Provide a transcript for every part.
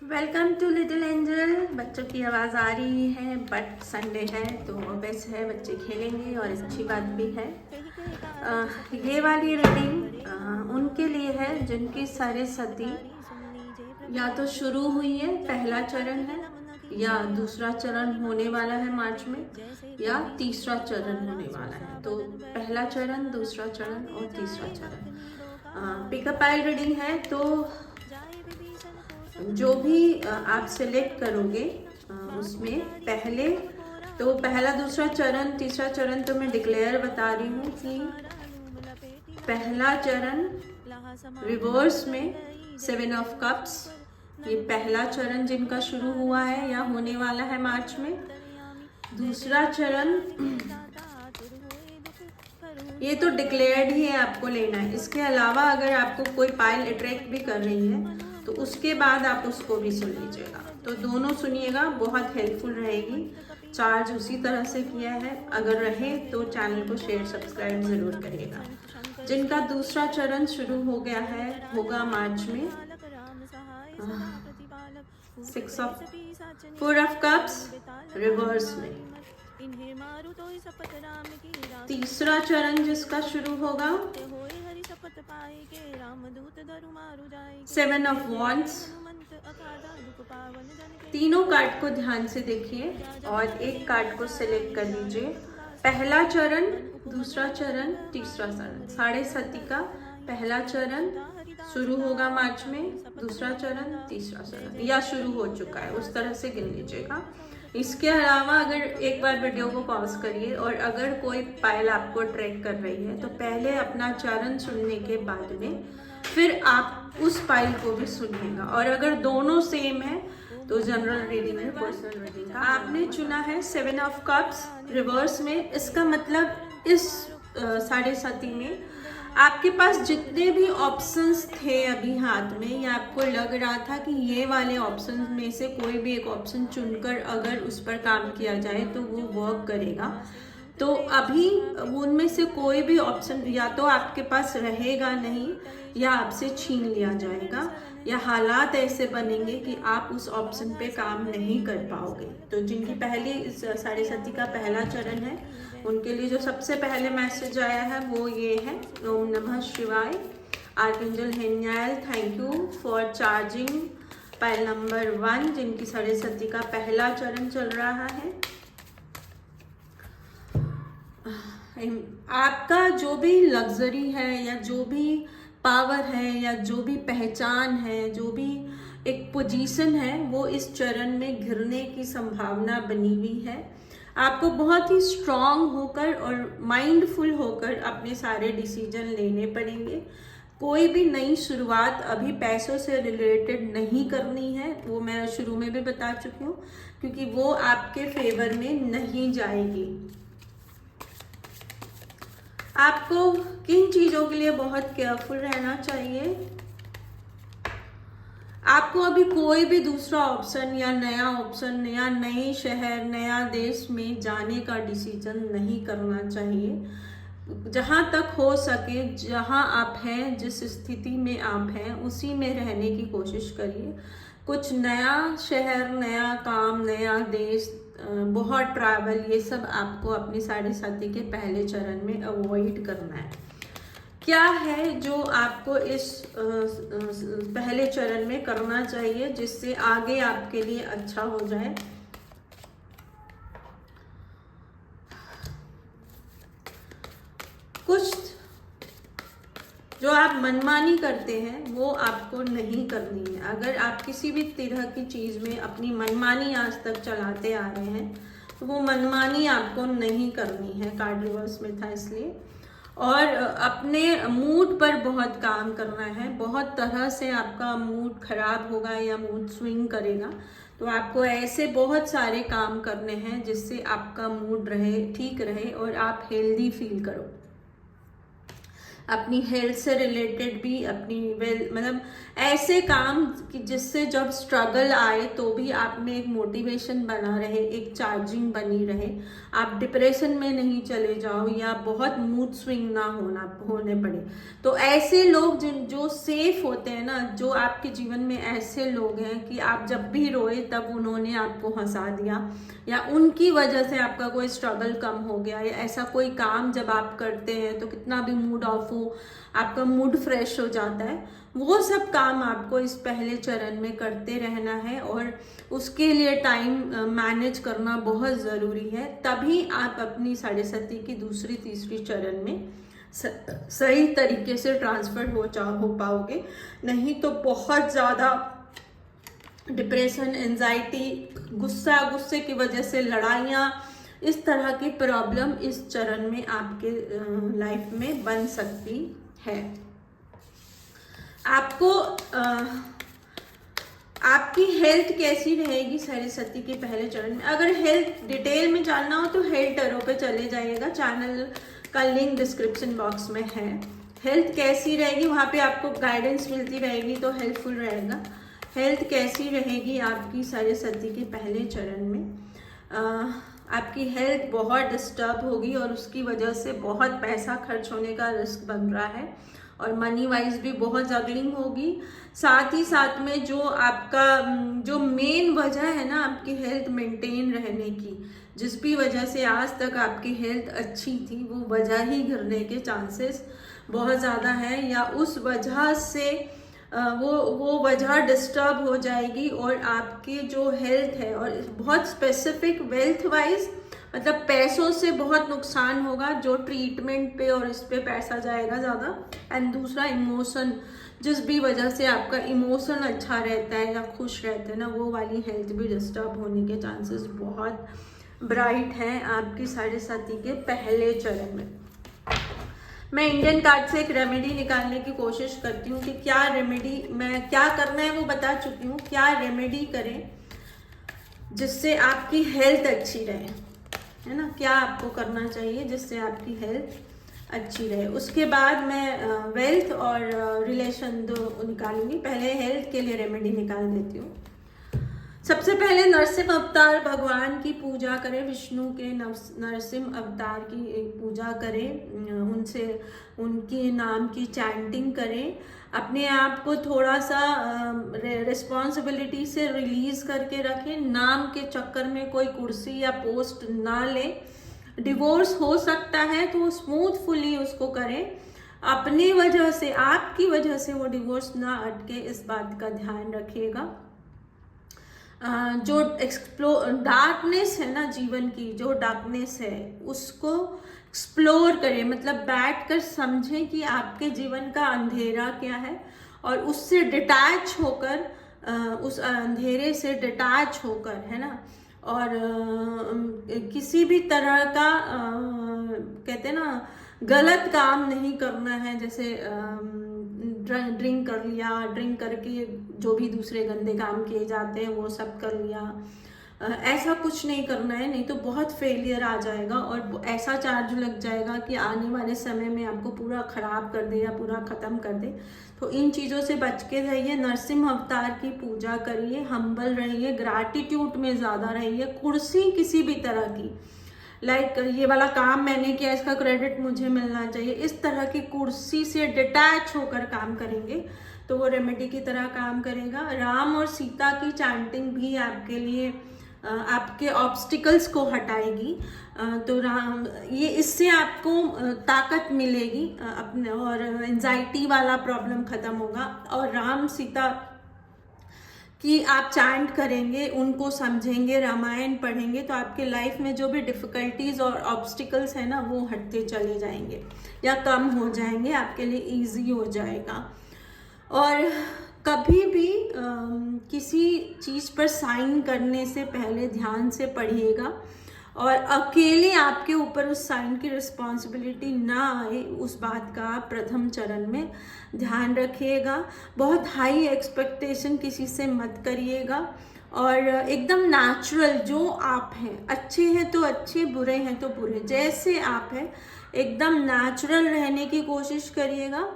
Welcome to little angel. बच्चों की आवाज़ आ रही है बट संडे है तो ऑब्वियस है बच्चे खेलेंगे और अच्छी बात भी है। ये वाली रीडिंग उनके लिए है जिनकी सरस्वती या तो शुरू हुई है, पहला चरण है, या दूसरा चरण होने वाला है मार्च में, या तीसरा चरण होने वाला है। तो पहला चरण, दूसरा चरण और तीसरा चरण पिकअप आइल रीडिंग है। तो जो भी आप सिलेक्ट करोगे उसमें पहले तो पहला, दूसरा चरण, तीसरा चरण तो मैं डिक्लेयर बता रही हूँ कि पहला चरण रिवर्स में 7 ऑफ कप्स, ये पहला चरण जिनका शुरू हुआ है या होने वाला है मार्च में। दूसरा चरण ये तो डिक्लेयर्ड ही है, आपको लेना है। इसके अलावा अगर आपको कोई पाइल अट्रैक्ट भी कर रही है तो उसके बाद आप उसको भी सुन लीजिएगा। तो दोनों सुनिएगा, बहुत हेल्पफुल रहेगी। चार्ज उसी तरह से किया है, अगर रहे तो चैनल को शेयर सब्सक्राइब ज़रूर करिएगा। जिनका दूसरा चरण शुरू हो गया है होगा मार्च में 4 ऑफ कप्स रिवर्स में। तीसरा चरण जिसका शुरू होगा 7 ऑफ वॉन्ड्स। तीनों कार्ड को ध्यान से देखिए और एक कार्ड को सिलेक्ट कर लीजिए। पहला चरण, दूसरा चरण, तीसरा चरण, 7.5 का पहला चरण शुरू होगा मार्च में, दूसरा चरण, तीसरा चरण या शुरू हो चुका है, उस तरह से गिन लीजिएगा। इसके अलावा अगर एक बार वीडियो को पॉज करिए और अगर कोई पाइल आपको ट्रैक कर रही है तो पहले अपना चरण सुनने के बाद में फिर आप उस पाइल को भी सुनिएगा। और अगर दोनों सेम है तो जनरल रीडिंग है, पर्सनल रीडिंग का। आपने चुना है 7 ऑफ कप्स रिवर्स में। इसका मतलब इस 7.5 में आपके पास जितने भी ऑप्शंस थे अभी हाथ में, या आपको लग रहा था कि ये वाले ऑप्शंस में से कोई भी एक ऑप्शन चुनकर अगर उस पर काम किया जाए तो वो वर्क करेगा, तो अभी उनमें से कोई भी ऑप्शन या तो आपके पास रहेगा नहीं या आपसे छीन लिया जाएगा, या हालात ऐसे बनेंगे कि आप उस ऑप्शन पे काम नहीं कर पाओगे। तो जिनकी पहली 7.5 का पहला चरण है उनके लिए जो सबसे पहले मैसेज आया है वो ये है। ओम नमः शिवाय। Archangel Haniel, thank you for charging pile number 1 जिनकी 7.5 का पहला चरण चल रहा है। आपका जो भी लग्जरी है या जो भी पावर है या जो भी पहचान है, जो भी एक पोजीशन है, वो इस चरण में घिरने की संभावना बनी हुई है। आपको बहुत ही स्ट्रांग होकर और माइंडफुल होकर अपने सारे डिसीजन लेने पड़ेंगे। कोई भी नई शुरुआत अभी पैसों से रिलेटेड नहीं करनी है, वो मैं शुरू में भी बता चुकी हूँ, क्योंकि वो आपके फेवर में नहीं जाएगी। आपको किन चीज़ों के लिए बहुत केयरफुल रहना चाहिए? आपको अभी कोई भी दूसरा ऑप्शन या नया ऑप्शन या नए शहर, नया देश में जाने का डिसीजन नहीं करना चाहिए। जहाँ तक हो सके, जहाँ आप हैं, जिस स्थिति में आप हैं उसी में रहने की कोशिश करिए। कुछ नया शहर, नया काम, नया देश, बहुत ट्रैवल, ये सब आपको अपनी 7.5 के पहले चरण में अवॉइड करना है। क्या है जो आपको इस पहले चरण में करना चाहिए जिससे आगे आपके लिए अच्छा हो जाए? कुछ जो आप मनमानी करते हैं वो आपको नहीं करनी है। अगर आप किसी भी तरह की चीज़ में अपनी मनमानी आज तक चलाते आ रहे हैं तो वो मनमानी आपको नहीं करनी है। कार्ड रिवर्स में था इसलिए। और अपने मूड पर बहुत काम करना है। बहुत तरह से आपका मूड खराब होगा या मूड स्विंग करेगा, तो आपको ऐसे बहुत सारे काम करने हैं जिससे आपका मूड रहे, ठीक रहे और आप हेल्दी फील करो। अपनी हेल्थ से रिलेटेड भी, अपनी मतलब ऐसे काम कि जिससे जब स्ट्रगल आए तो भी आप में एक मोटिवेशन बना रहे, एक चार्जिंग बनी रहे, आप डिप्रेशन में नहीं चले जाओ या बहुत मूड स्विंग ना होने पड़े। तो ऐसे लोग जो सेफ होते हैं ना, जो आपके जीवन में ऐसे लोग हैं कि आप जब भी रोए तब उन्होंने आपको हंसा दिया, या उनकी वजह से आपका कोई स्ट्रगल कम हो गया, या ऐसा कोई काम जब आप करते हैं तो कितना भी मूड ऑफ हो आपका मूड फ्रेश हो जाता है, वो सब काम आपको इस पहले चरण में करते रहना है। और उसके लिए टाइम मैनेज करना बहुत ज़रूरी है, तभी आप अपनी साढ़े सती की दूसरी तीसरी चरण में सही तरीके से ट्रांसफर हो पाओगे। नहीं तो बहुत ज़्यादा डिप्रेशन, एंजाइटी, गुस्से की वजह से लड़ाइयाँ, इस तरह की प्रॉब्लम इस चरण में आपके लाइफ में बन सकती है। आपको आपकी हेल्थ कैसी रहेगी सरस्वती के पहले चरण में? अगर हेल्थ डिटेल में जानना हो तो हेल्थ टैरो पे चले जाइएगा, चैनल का लिंक डिस्क्रिप्शन बॉक्स में है। हेल्थ कैसी रहेगी वहाँ पे आपको गाइडेंस मिलती रहेगी तो हेल्पफुल रहेगा। हेल्थ कैसी रहेगी आपकी सरस्वती के पहले चरण में? आपकी हेल्थ बहुत डिस्टर्ब होगी और उसकी वजह से बहुत पैसा खर्च होने का रिस्क बन रहा है, और मनी वाइज भी बहुत जगलिंग होगी। साथ ही साथ में जो आपका जो मेन वजह है ना आपकी हेल्थ मेंटेन रहने की, जिस भी वजह से आज तक आपकी हेल्थ अच्छी थी, वो वजह ही गिरने के चांसेस बहुत ज़्यादा है, या उस वजह से वो वजह डिस्टर्ब हो जाएगी और आपकी जो हेल्थ है, और बहुत स्पेसिफिक वेल्थ वाइज मतलब पैसों से बहुत नुकसान होगा, जो ट्रीटमेंट पे और इस पे पैसा जाएगा ज़्यादा। एंड दूसरा इमोशन, जिस भी वजह से आपका इमोशन अच्छा रहता है या खुश रहते हैं ना, वो वाली हेल्थ भी डिस्टर्ब होने के चांसेस बहुत ब्राइट हैं आपकी सरस्वती के पहले चरण में। मैं इंडियन कार्ड से एक रेमेडी निकालने की कोशिश करती हूँ कि क्या रेमेडी, मैं क्या करना है वो बता चुकी हूँ, क्या रेमेडी करें जिससे आपकी हेल्थ अच्छी रहे, है ना, क्या आपको करना चाहिए जिससे आपकी हेल्थ अच्छी रहे। उसके बाद मैं वेल्थ और रिलेशन दो निकालूंगी। पहले हेल्थ के लिए रेमेडी निकाल देती हूँ। सबसे पहले नरसिंह अवतार भगवान की पूजा करें, विष्णु के नरसिंह अवतार की पूजा करें, उनसे उनके नाम की चैंटिंग करें, अपने आप को थोड़ा सा रिस्पॉन्सिबिलिटी से रिलीज करके रखें, नाम के चक्कर में कोई कुर्सी या पोस्ट ना लें। डिवोर्स हो सकता है तो स्मूथफुली उसको करें, अपनी वजह से, आपकी वजह से वो डिवोर्स ना अटके, इस बात का ध्यान रखिएगा। जो डार्कनेस है ना जीवन की, जो डार्कनेस है उसको एक्सप्लोर करें, मतलब बैठ कर समझें कि आपके जीवन का अंधेरा क्या है, और उससे डिटैच होकर, उस अंधेरे से डिटैच होकर, है ना, और किसी भी तरह का कहते हैं ना गलत काम नहीं करना है। जैसे ड्रिंक कर लिया, ड्रिंक करके जो भी दूसरे गंदे काम किए जाते हैं वो सब कर लिया, ऐसा कुछ नहीं करना है, नहीं तो बहुत फेलियर आ जाएगा और ऐसा चार्ज लग जाएगा कि आने वाले समय में आपको पूरा खराब कर दे या पूरा ख़त्म कर दे। तो इन चीज़ों से बच के रहिए, नरसिंह अवतार की पूजा करिए, हम्बल रहिए, ग्रैटिट्यूड में ज़्यादा रहिए। कुर्सी किसी भी तरह की, लाइक ये वाला काम मैंने किया, इसका क्रेडिट मुझे मिलना चाहिए, इस तरह की कुर्सी से डिटैच होकर काम करेंगे तो वो रेमेडी की तरह काम करेगा। राम और सीता की चैंटिंग भी आपके लिए आपके ऑब्स्टिकल्स को हटाएगी, तो राम, ये इससे आपको ताकत मिलेगी अपने, और एंजाइटी वाला प्रॉब्लम खत्म होगा। और राम सीता कि आप चैंट करेंगे, उनको समझेंगे, रामायण पढ़ेंगे, तो आपके लाइफ में जो भी डिफ़िकल्टीज और ऑब्स्टिकल्स हैं ना वो हटते चले जाएंगे या कम हो जाएंगे, आपके लिए इजी हो जाएगा। और कभी भी किसी चीज़ पर साइन करने से पहले ध्यान से पढ़िएगा, और अकेले आपके ऊपर उस साइन की रिस्पॉन्सिबिलिटी ना आए, उस बात का प्रथम चरण में ध्यान रखिएगा। बहुत हाई एक्सपेक्टेशन किसी से मत करिएगा, और एकदम नेचुरल जो आप हैं, अच्छे हैं तो अच्छे, बुरे हैं तो बुरे, जैसे आप हैं एकदम नेचुरल रहने की कोशिश करिएगा।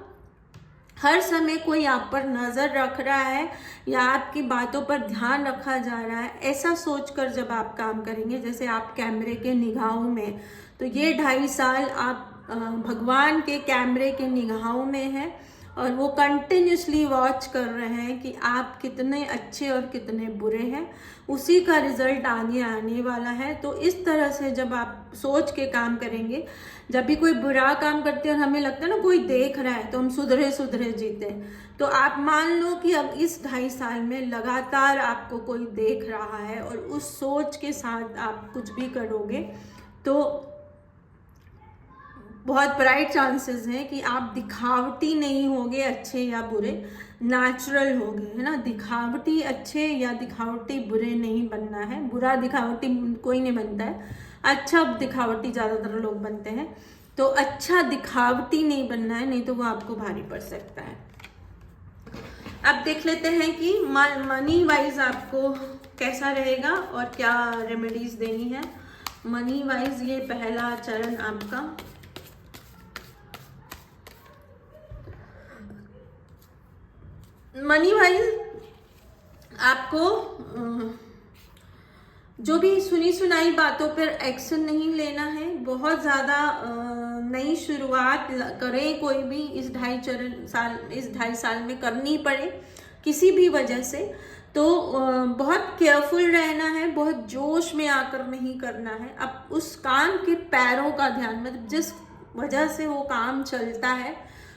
हर समय कोई आप पर नज़र रख रहा है या आपकी बातों पर ध्यान रखा जा रहा है, ऐसा सोचकर जब आप काम करेंगे, जैसे आप कैमरे के निगाहों में, तो ये 2.5 साल आप भगवान के कैमरे के निगाहों में हैं और वो कंटिन्यूसली वॉच कर रहे हैं कि आप कितने अच्छे और कितने बुरे हैं। उसी का रिजल्ट आने वाला है। तो इस तरह से जब आप सोच के काम करेंगे, जब भी कोई बुरा काम करते हैं और हमें लगता है ना कोई देख रहा है, तो हम सुधरे सुधरे जीते हैं। तो आप मान लो कि अब इस 2.5 साल में लगातार आपको कोई देख रहा है और उस सोच के साथ आप कुछ भी करोगे तो बहुत ब्राइट चांसेस हैं कि आप दिखावटी नहीं होगे, अच्छे या बुरे, नेचुरल होगे, है ना। दिखावटी अच्छे या दिखावटी बुरे नहीं बनना है। बुरा दिखावटी कोई नहीं बनता है, अच्छा दिखावटी ज़्यादातर लोग बनते हैं। तो अच्छा दिखावटी नहीं बनना है, नहीं तो वो आपको भारी पड़ सकता है। अब देख लेते हैं कि मनी वाइज आपको कैसा रहेगा और क्या रेमेडीज देनी है। मनी वाइज ये पहला चरण आपका। मनी वाइज आपको जो भी सुनी सुनाई बातों पर एक्शन नहीं लेना है। बहुत ज़्यादा नई शुरुआत करें कोई भी इस 2.5 साल में करनी पड़े किसी भी वजह से, तो बहुत केयरफुल रहना है, बहुत जोश में आकर नहीं करना है। अब उस काम के पैरों का ध्यान, मतलब जिस वजह से वो काम चलता है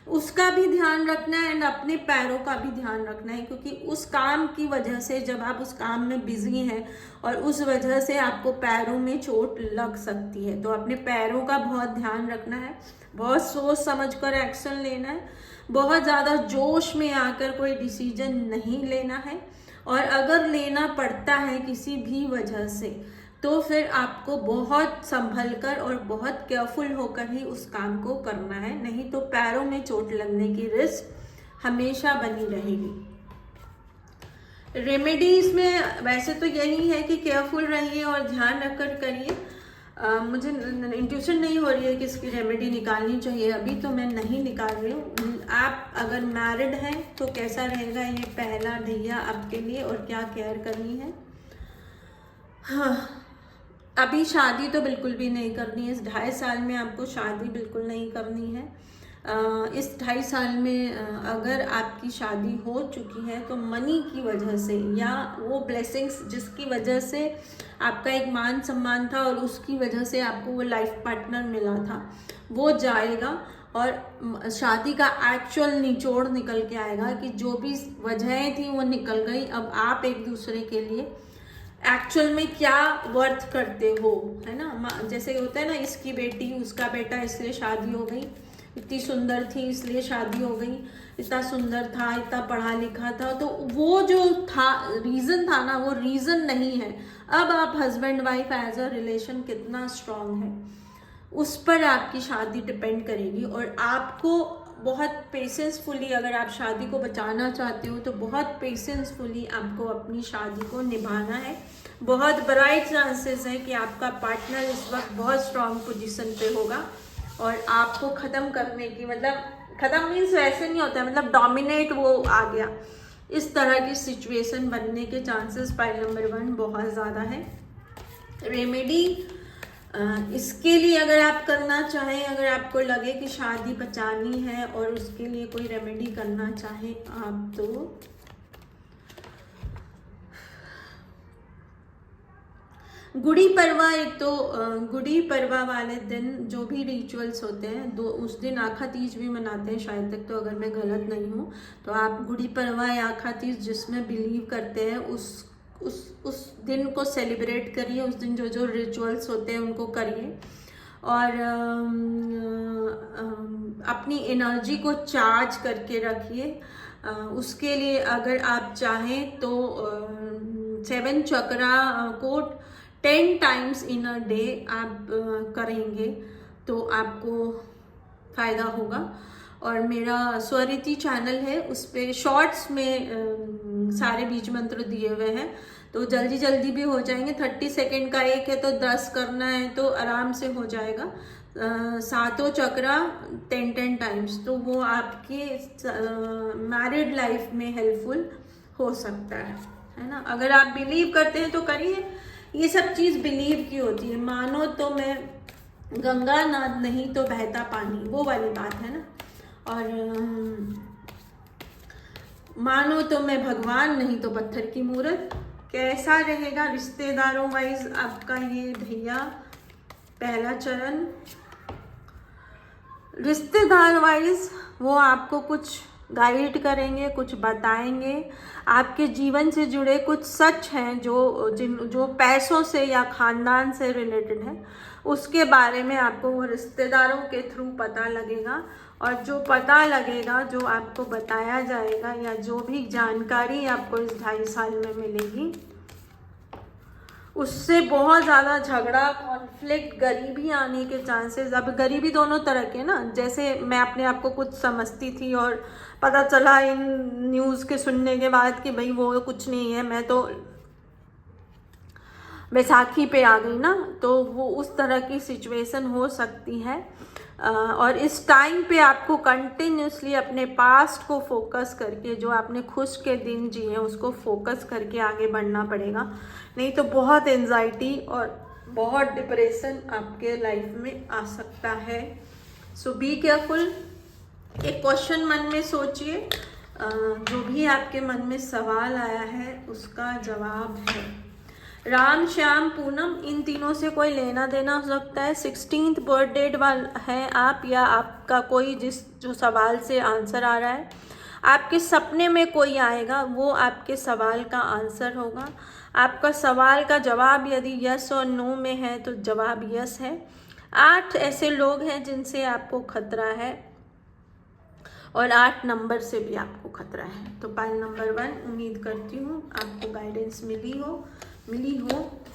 उसका भी ध्यान रखना है एंड अपने पैरों का भी ध्यान रखना है, क्योंकि उस काम की वजह से जब आप उस काम में बिजी हैं और उस वजह से आपको पैरों में चोट लग सकती है, तो अपने पैरों का बहुत ध्यान रखना है। बहुत सोच समझ कर एक्शन लेना है। बहुत ज़्यादा जोश में आकर कोई डिसीजन नहीं लेना है, और अगर लेना पड़ता है किसी भी वजह से तो फिर आपको बहुत संभल कर और बहुत केयरफुल होकर ही उस काम को करना है, नहीं तो पैरों में चोट लगने की रिस्क हमेशा बनी रहेगी। रेमेडी इसमें वैसे तो यही है कि केयरफुल रहिए और ध्यान रखकर करिए। मुझे इंट्यूशन नहीं हो रही है कि इसकी रेमेडी निकालनी चाहिए, अभी तो मैं नहीं निकाल रही हूँ। आप अगर मैरिड हैं तो कैसा रहेगा ये पहला ढैया आपके लिए और क्या केयर करनी है। हाँ, अभी शादी तो बिल्कुल भी नहीं करनी है। इस 2.5 साल में आपको शादी बिल्कुल नहीं करनी है। इस 2.5 साल में अगर आपकी शादी हो चुकी है तो मनी की वजह से या वो ब्लेसिंग्स जिसकी वजह से आपका एक मान सम्मान था और उसकी वजह से आपको वो लाइफ पार्टनर मिला था, वो जाएगा और शादी का एक्चुअल निचोड़ निकल के आएगा कि जो भी वजहें थी वो निकल गई। अब आप एक दूसरे के लिए एक्चुअल में क्या वर्थ करते हो, है ना। जैसे होता है ना, इसकी बेटी उसका बेटा इसलिए शादी हो गई, इतनी सुंदर थी इसलिए शादी हो गई, इतना सुंदर था, इतना पढ़ा लिखा था, तो वो जो था रीज़न था ना, वो रीज़न नहीं है। अब आप husband wife as a relation कितना स्ट्रांग है उस पर आपकी शादी डिपेंड करेगी। और आपको बहुत पेशेंसफुली, अगर आप शादी को बचाना चाहते हो तो बहुत पेशेंसफुली आपको अपनी शादी को निभाना है। बहुत ब्राइट चांसेस है कि आपका पार्टनर इस वक्त बहुत स्ट्रांग पोजीशन पे होगा और आपको ख़त्म करने की, मतलब ख़त्म मीन्स वैसे नहीं होता, मतलब डोमिनेट वो आ गया, इस तरह की सिचुएशन बनने के चांसेस पाइल नंबर 1 बहुत ज़्यादा है। रेमेडी इसके लिए अगर आप करना चाहें, अगर आपको लगे कि शादी बचानी है और उसके लिए कोई रेमेडी करना चाहें आप, तो गुड़ी पड़वा, एक तो गुड़ी पड़वा वाले दिन जो भी रिचुअल्स होते हैं, उस दिन आखा तीज भी मनाते हैं शायद तक, तो अगर मैं गलत नहीं हूँ तो आप गुड़ी पड़वा या आखा तीज जिसमें बिलीव करते हैं उस दिन को सेलिब्रेट करिए। उस दिन जो जो रिचुअल्स होते हैं उनको करिए और अपनी एनर्जी को चार्ज करके रखिए। उसके लिए अगर आप चाहें तो 7 चक्रा को 10 टाइम्स इन अ डे आप करेंगे तो आपको फ़ायदा होगा। और मेरा स्वरिति चैनल है, उस पर शॉर्ट्स में सारे बीज मंत्र दिए हुए हैं, तो जल्दी जल्दी भी हो जाएंगे। 30 सेकेंड का एक है तो 10 करना है तो आराम से हो जाएगा। सातों चक्रा 10 टाइम्स, तो वो आपके मैरिड लाइफ में हेल्पफुल हो सकता है ना। अगर आप बिलीव करते हैं तो करिए, ये सब चीज़ बिलीव की होती है। मानो तो मैं गंगा नाद नहीं तो बहता पानी, वो वाली बात है ना। और मानो तो मैं भगवान नहीं तो पत्थर की मूरत। कैसा रहेगा रिश्तेदारों वाइज आपका ये भैया पहला चरण? रिश्तेदार वाइज वो आपको कुछ गाइड करेंगे, कुछ बताएंगे, आपके जीवन से जुड़े कुछ सच हैं जो पैसों से या खानदान से रिलेटेड है, उसके बारे में आपको वो रिश्तेदारों के थ्रू पता लगेगा। और जो पता लगेगा, जो आपको बताया जाएगा, या जो भी जानकारी आपको इस 2.5 साल में मिलेगी, उससे बहुत ज़्यादा झगड़ा, कॉन्फ्लिक्ट, गरीबी आने के चांसेस। अब गरीबी दोनों तरह के ना, जैसे मैं अपने आप को कुछ समझती थी और पता चला इन न्यूज़ के सुनने के बाद कि भाई वो कुछ नहीं है, मैं तो बैसाखी पे आ गई ना, तो वो उस तरह की सिचुएशन हो सकती है। और इस टाइम पे आपको कंटिन्यूसली अपने पास्ट को फोकस करके, जो आपने खुश के दिन जिए उसको फोकस करके आगे बढ़ना पड़ेगा, नहीं तो बहुत एंजाइटी और बहुत डिप्रेशन आपके लाइफ में आ सकता है। सो बी केयरफुल। एक क्वेश्चन मन में सोचिए, जो भी आपके मन में सवाल आया है उसका जवाब है राम, श्याम, पूनम, इन तीनों से कोई लेना देना हो सकता है। 16th बर्थडे वाला है आप, या आपका कोई जो सवाल से आंसर आ रहा है, आपके सपने में कोई आएगा, वो आपके सवाल का आंसर होगा। आपका सवाल का जवाब यदि यस और नो में है तो जवाब यस है। 8 ऐसे लोग हैं जिनसे आपको खतरा है, और 8 नंबर से भी आपको खतरा है। तो पाइल नंबर 1, उम्मीद करती हूँ आपको गाइडेंस मिली हो।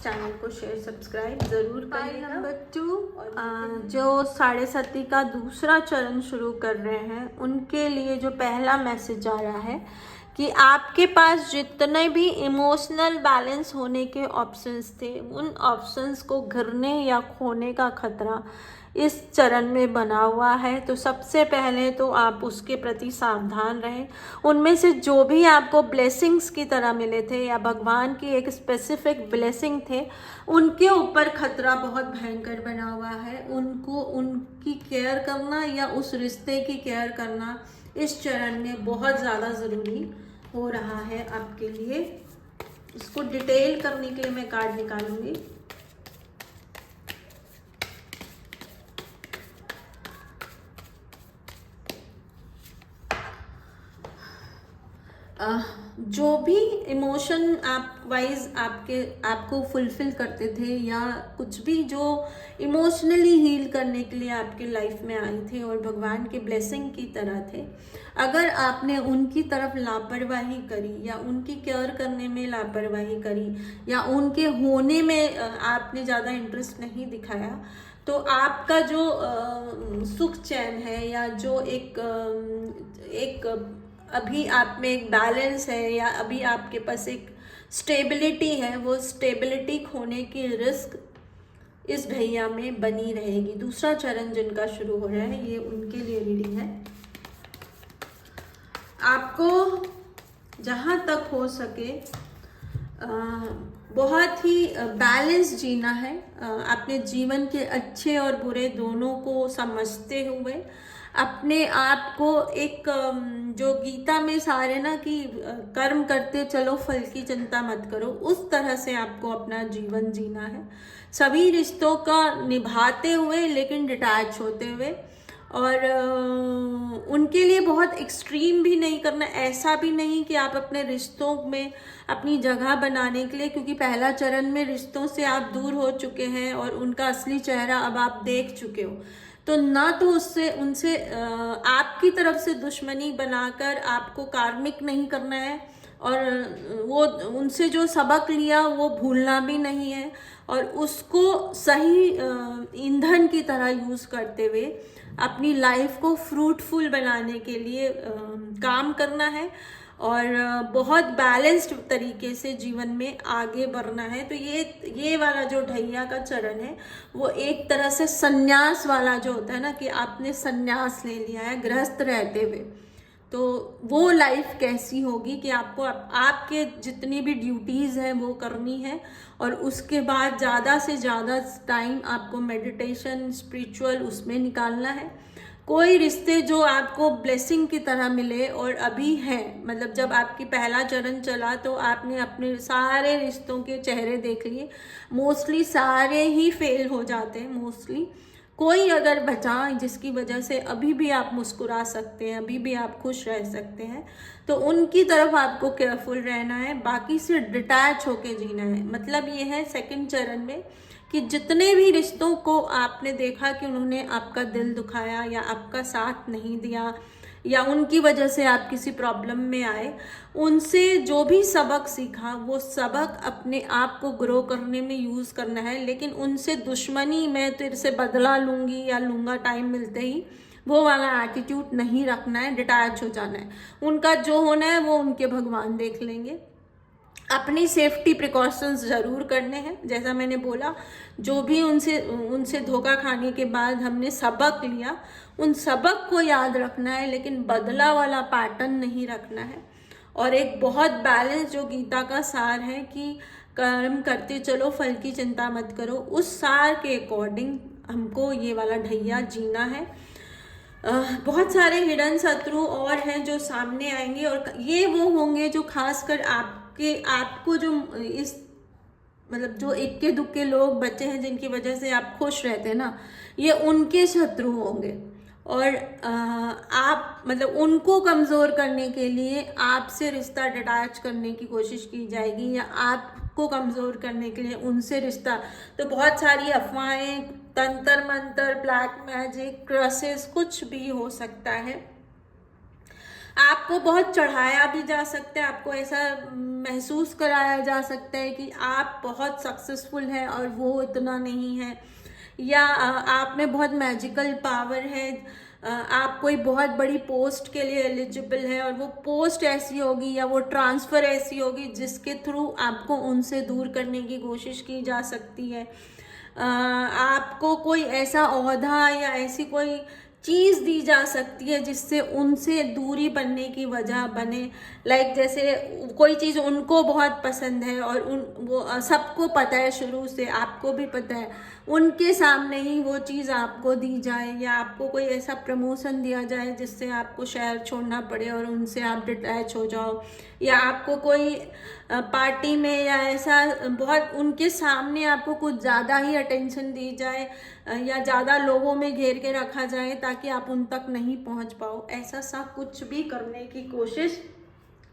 चैनल को शेयर सब्सक्राइब ज़रूर करिएगा। नंबर 2, जो 7.5 का दूसरा चरण शुरू कर रहे हैं, उनके लिए जो पहला मैसेज आ रहा है कि आपके पास जितने भी इमोशनल बैलेंस होने के ऑप्शंस थे, उन ऑप्शंस को घिरने या खोने का खतरा इस चरण में बना हुआ है। तो सबसे पहले तो आप उसके प्रति सावधान रहें। उनमें से जो भी आपको ब्लेसिंग्स की तरह मिले थे, या भगवान की एक स्पेसिफिक ब्लेसिंग थे, उनके ऊपर खतरा बहुत भयंकर बना हुआ है। उनको, उनकी केयर करना या उस रिश्ते की केयर करना इस चरण में बहुत ज़्यादा ज़रूरी हो रहा है आपके लिए। इसको डिटेल करने के लिए मैं कार्ड निकालूंगी। जो भी इमोशन आपको फुलफिल करते थे, या कुछ भी जो इमोशनली हील करने के लिए आपके लाइफ में आए थे और भगवान के ब्लेसिंग की तरह थे, अगर आपने उनकी तरफ लापरवाही करी, या उनकी केयर करने में लापरवाही करी, या उनके होने में आपने ज़्यादा इंटरेस्ट नहीं दिखाया, तो आपका जो सुख चैन है, या जो एक अभी आप में एक बैलेंस है, या अभी आपके पास एक स्टेबिलिटी है, वो स्टेबिलिटी खोने की रिस्क इस भैया में बनी रहेगी। दूसरा चरण जिनका शुरू हो रहा है, ये उनके लिए रीडिंग है। आपको जहाँ तक हो सके बहुत ही बैलेंस जीना है। अपने जीवन के अच्छे और बुरे दोनों को समझते हुए अपने आप को एक, जो गीता में सारे ना कि कर्म करते चलो फल की चिंता मत करो, उस तरह से आपको अपना जीवन जीना है। सभी रिश्तों का निभाते हुए लेकिन डिटैच होते हुए, और उनके लिए बहुत एक्सट्रीम भी नहीं करना। ऐसा भी नहीं कि आप अपने रिश्तों में अपनी जगह बनाने के लिए, क्योंकि पहला चरण में रिश्तों से आप दूर हो चुके हैं और उनका असली चेहरा अब आप देख चुके हो, तो ना तो उनसे आपकी तरफ से दुश्मनी बनाकर आपको कार्मिक नहीं करना है, और वो उनसे जो सबक लिया वो भूलना भी नहीं है, और उसको सही ईंधन की तरह यूज़ करते हुए अपनी लाइफ को फ्रूटफुल बनाने के लिए काम करना है। और बहुत बैलेंस्ड तरीके से जीवन में आगे बढ़ना है। तो ये वाला जो ढैया का चरण है वो एक तरह से संन्यास वाला जो होता है ना, कि आपने संन्यास ले लिया है गृहस्थ रहते हुए, तो वो लाइफ कैसी होगी कि आपको आपके जितनी भी ड्यूटीज़ हैं वो करनी है, और उसके बाद ज़्यादा से ज़्यादा टाइम आपको मेडिटेशन स्पिरिचुअल उसमें निकालना है। कोई रिश्ते जो आपको ब्लेसिंग की तरह मिले और अभी हैं, मतलब जब आपकी पहला चरण चला तो आपने अपने सारे रिश्तों के चेहरे देख लिए, मोस्टली सारे ही फेल हो जाते हैं मोस्टली। कोई अगर बचा जिसकी वजह से अभी भी आप मुस्कुरा सकते हैं, अभी भी आप खुश रह सकते हैं, तो उनकी तरफ आपको केयरफुल रहना है, बाकी से डिटैच होके जीना है। मतलब ये है सेकंड चरण में कि जितने भी रिश्तों को आपने देखा कि उन्होंने आपका दिल दुखाया या आपका साथ नहीं दिया या उनकी वजह से आप किसी प्रॉब्लम में आए, उनसे जो भी सबक सीखा वो सबक अपने आप को ग्रो करने में यूज़ करना है। लेकिन उनसे दुश्मनी, मैं तेरे से बदला लूँगी या लूँगा टाइम मिलते ही, वो वाला एटीट्यूड नहीं रखना है, डिटैच हो जाना है। उनका जो होना है वो उनके भगवान देख लेंगे। अपनी सेफ्टी प्रिकॉशंस ज़रूर करने हैं, जैसा मैंने बोला, जो भी उनसे धोखा खाने के बाद हमने सबक लिया, उन सबक को याद रखना है, लेकिन बदला वाला पैटर्न नहीं रखना है। और एक बहुत बैलेंस जो गीता का सार है कि कर्म करते चलो फल की चिंता मत करो, उस सार के अकॉर्डिंग हमको ये वाला ढैया जीना है। बहुत सारे हिडन शत्रु और हैं जो सामने आएंगे, और ये वो होंगे जो खासकर आपको जो इस मतलब जो इक्के दुक्के लोग बचे हैं जिनकी वजह से आप खुश रहते हैं ना, ये उनके शत्रु होंगे। और आप मतलब उनको कमज़ोर करने के लिए आपसे रिश्ता डिटैच करने की कोशिश की जाएगी, या आपको कमज़ोर करने के लिए उनसे रिश्ता। तो बहुत सारी अफवाहें, तंत्र मंत्र, ब्लैक मैजिक, क्रसेस, कुछ भी हो सकता है। आपको बहुत चढ़ाया भी जा सकता है, आपको ऐसा महसूस कराया जा सकता है कि आप बहुत सक्सेसफुल हैं और वो इतना नहीं है, या आप में बहुत मैजिकल पावर है, आप कोई बहुत बड़ी पोस्ट के लिए एलिजिबल है और वो पोस्ट ऐसी होगी या वो ट्रांसफ़र ऐसी होगी जिसके थ्रू आपको उनसे दूर करने की कोशिश की जा सकती है। आपको कोई ऐसा ओहदा या ऐसी कोई चीज़ दी जा सकती है जिससे उनसे दूरी बनने की वजह बने। लाइक जैसे कोई चीज़ उनको बहुत पसंद है और वो सबको पता है, शुरू से आपको भी पता है, उनके सामने ही वो चीज़ आपको दी जाए, या आपको कोई ऐसा प्रमोशन दिया जाए जिससे आपको शहर छोड़ना पड़े और उनसे आप डिटैच हो जाओ, या आपको कोई पार्टी में या ऐसा बहुत उनके सामने आपको कुछ ज़्यादा ही अटेंशन दी जाए, या ज़्यादा लोगों में घेर के रखा जाए ताकि आप उन तक नहीं पहुंच पाओ। ऐसा सा कुछ भी करने की कोशिश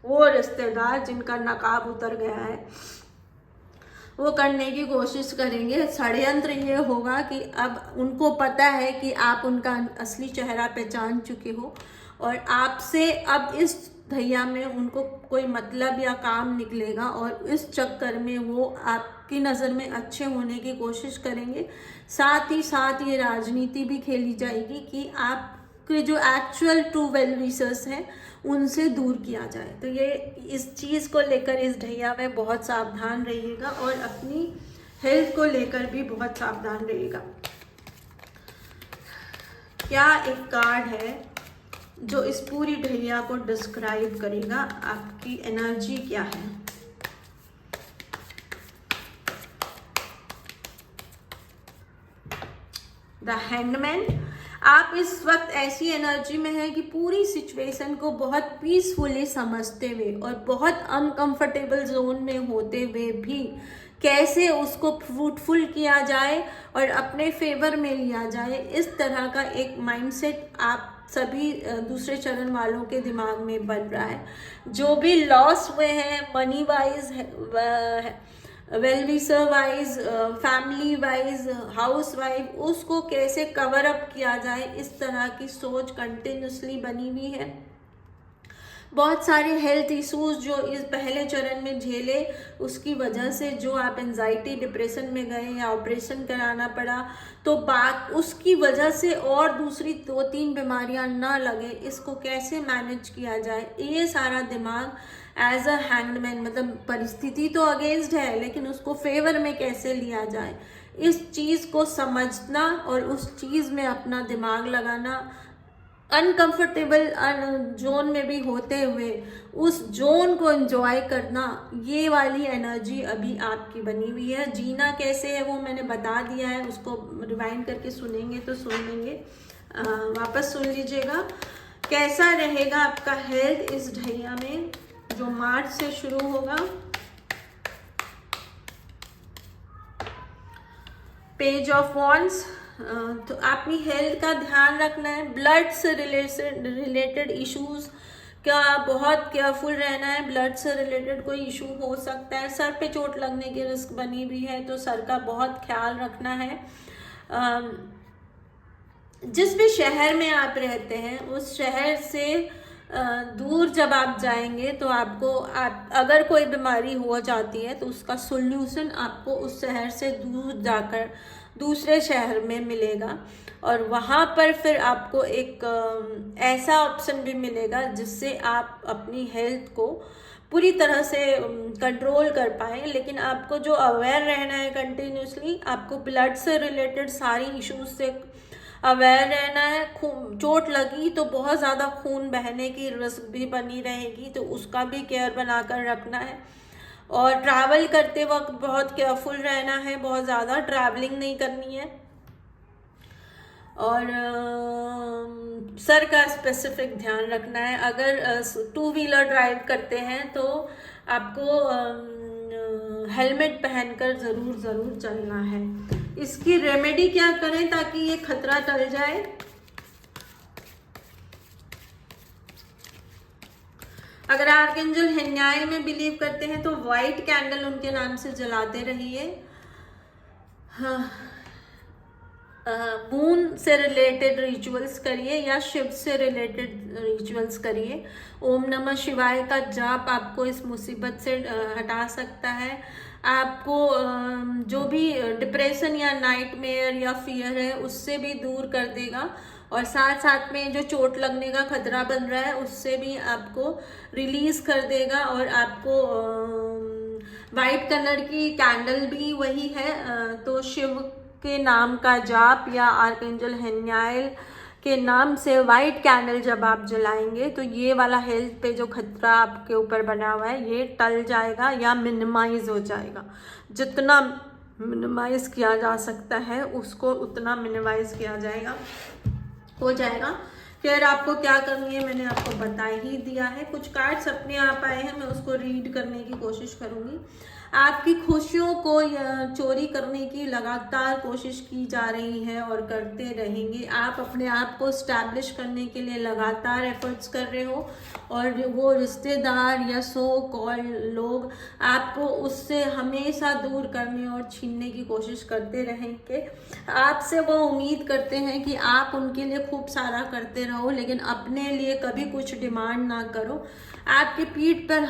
वो रिश्तेदार जिनका नकाब उतर गया है वो करने की कोशिश करेंगे। षड्यंत्र ये होगा कि अब उनको पता है कि आप उनका असली चेहरा पहचान चुके हो और आपसे अब इस ढैया में उनको कोई मतलब या काम निकलेगा, और इस चक्कर में वो आपकी नज़र में अच्छे होने की कोशिश करेंगे। साथ ही साथ ये राजनीति भी खेली जाएगी कि आपके जो एक्चुअल ट्रू वेल विशर्स हैं उनसे दूर किया जाए। तो ये इस चीज़ को लेकर इस ढैया में बहुत सावधान रहिएगा, और अपनी हेल्थ को लेकर भी बहुत सावधान रहिएगा। क्या एक कार्ड है जो इस पूरी ढैया को डिस्क्राइब करेगा, आपकी एनर्जी क्या है? The handman. आप इस वक्त ऐसी एनर्जी में है कि पूरी सिचुएशन को बहुत पीसफुली समझते हुए और बहुत अनकंफर्टेबल जोन में होते हुए भी कैसे उसको फ्रूटफुल किया जाए और अपने फेवर में लिया जाए, इस तरह का एक माइंडसेट आप सभी दूसरे चरण वालों के दिमाग में बन रहा है। जो भी लॉस हुए हैं money wise, well wisher wise, family wise, house wise, उसको कैसे कवर अप किया जाए, इस तरह की सोच कंटिन्यूसली बनी हुई है। बहुत सारे हेल्थ इश्यूज जो इस पहले चरण में झेले, उसकी वजह से जो आप एंजाइटी डिप्रेशन में गए या ऑपरेशन कराना पड़ा, तो बात उसकी वजह से और दूसरी 2-3 बीमारियां ना लगे, इसको कैसे मैनेज किया जाए, ये सारा दिमाग एज अ हैंगमैन, मतलब परिस्थिति तो अगेंस्ट है लेकिन उसको फेवर में कैसे लिया जाए, इस चीज़ को समझना और उस चीज़ में अपना दिमाग लगाना, अनकंफर्टेबल जोन में भी होते हुए उस जोन को एंजॉय करना, ये वाली एनर्जी अभी आपकी बनी हुई है। जीना कैसे है वो मैंने बता दिया है, उसको रिवाइंड करके सुनेंगे तो सुन लेंगे, वापस सुन लीजिएगा। कैसा रहेगा आपका हेल्थ इस ढैया में जो मार्च से शुरू होगा। पेज ऑफ वॉन्ड्स, तो अपनी हेल्थ का ध्यान रखना है। ब्लड से रिलेटेड इश्यूज का बहुत केयरफुल रहना है। ब्लड से रिलेटेड कोई इशू हो सकता है, सर पे चोट लगने की रिस्क बनी हुई है तो सर का बहुत ख्याल रखना है। जिस भी शहर में आप रहते हैं उस शहर से दूर जब आप जाएंगे तो आपको अगर कोई बीमारी हो जाती है तो उसका सोल्यूशन आपको उस शहर से दूर जाकर दूसरे शहर में मिलेगा, और वहाँ पर फिर आपको एक ऐसा ऑप्शन भी मिलेगा जिससे आप अपनी हेल्थ को पूरी तरह से कंट्रोल कर पाएँ। लेकिन आपको जो अवेयर रहना है कंटिन्यूसली, आपको ब्लड से रिलेटेड सारी इश्यूज से अवेयर रहना है। चोट लगी तो बहुत ज़्यादा खून बहने की रिस्क भी बनी रहेगी, तो उसका भी केयर बनाकर रखना है। और ट्रैवल करते वक्त बहुत केयरफुल रहना है, बहुत ज़्यादा ट्रैवलिंग नहीं करनी है। और सर का स्पेसिफिक ध्यान रखना है। अगर 2 व्हीलर ड्राइव करते हैं तो आपको हेलमेट पहनकर ज़रूर चलना है। इसकी रेमेडी क्या करें ताकि ये खतरा टल जाए? अगर आर्कएंजल हेन्याइल में बिलीव करते हैं तो व्हाइट कैंडल उनके नाम से जलाते रहिए। मून से रिलेटेड रिचुअल्स करिए या शिव से रिलेटेड रिचुअल्स करिए। ओम नमः शिवाय का जाप आपको इस मुसीबत से हटा सकता है। आपको जो भी डिप्रेशन या नाइटमेयर या फियर है उससे भी दूर कर देगा, और साथ साथ में जो चोट लगने का खतरा बन रहा है उससे भी आपको रिलीज कर देगा। और आपको वाइट कलर की कैंडल भी वही है, तो शिव के नाम का जाप या आर्कएंजल हेन्याइल के नाम से वाइट कैंडल जब आप जलाएंगे तो ये वाला हेल्थ पे जो खतरा आपके ऊपर बना हुआ है ये टल जाएगा या मिनिमाइज हो जाएगा। जितना मिनिमाइज किया जा सकता है उसको उतना मिनिमाइज किया जाएगा, हो जाएगा। फिर आपको क्या करनी है मैंने आपको बता ही दिया है। कुछ कार्ड्स अपने आप आए हैं, मैं उसको रीड करने की कोशिश करूंगी। आपकी खुशियों को चोरी करने की लगातार कोशिश की जा रही है और करते रहेंगे। आप अपने आप को स्टैब्लिश करने के लिए लगातार एफर्ट्स कर रहे हो, और वो रिश्तेदार या सो कॉल लोग आपको उससे हमेशा दूर करने और छीनने की कोशिश करते रहेंगे। आपसे वो उम्मीद करते हैं कि आप उनके लिए खूब सारा करते रहो, लेकिन अपने लिए कभी कुछ डिमांड ना करो। आपकी पीठ पर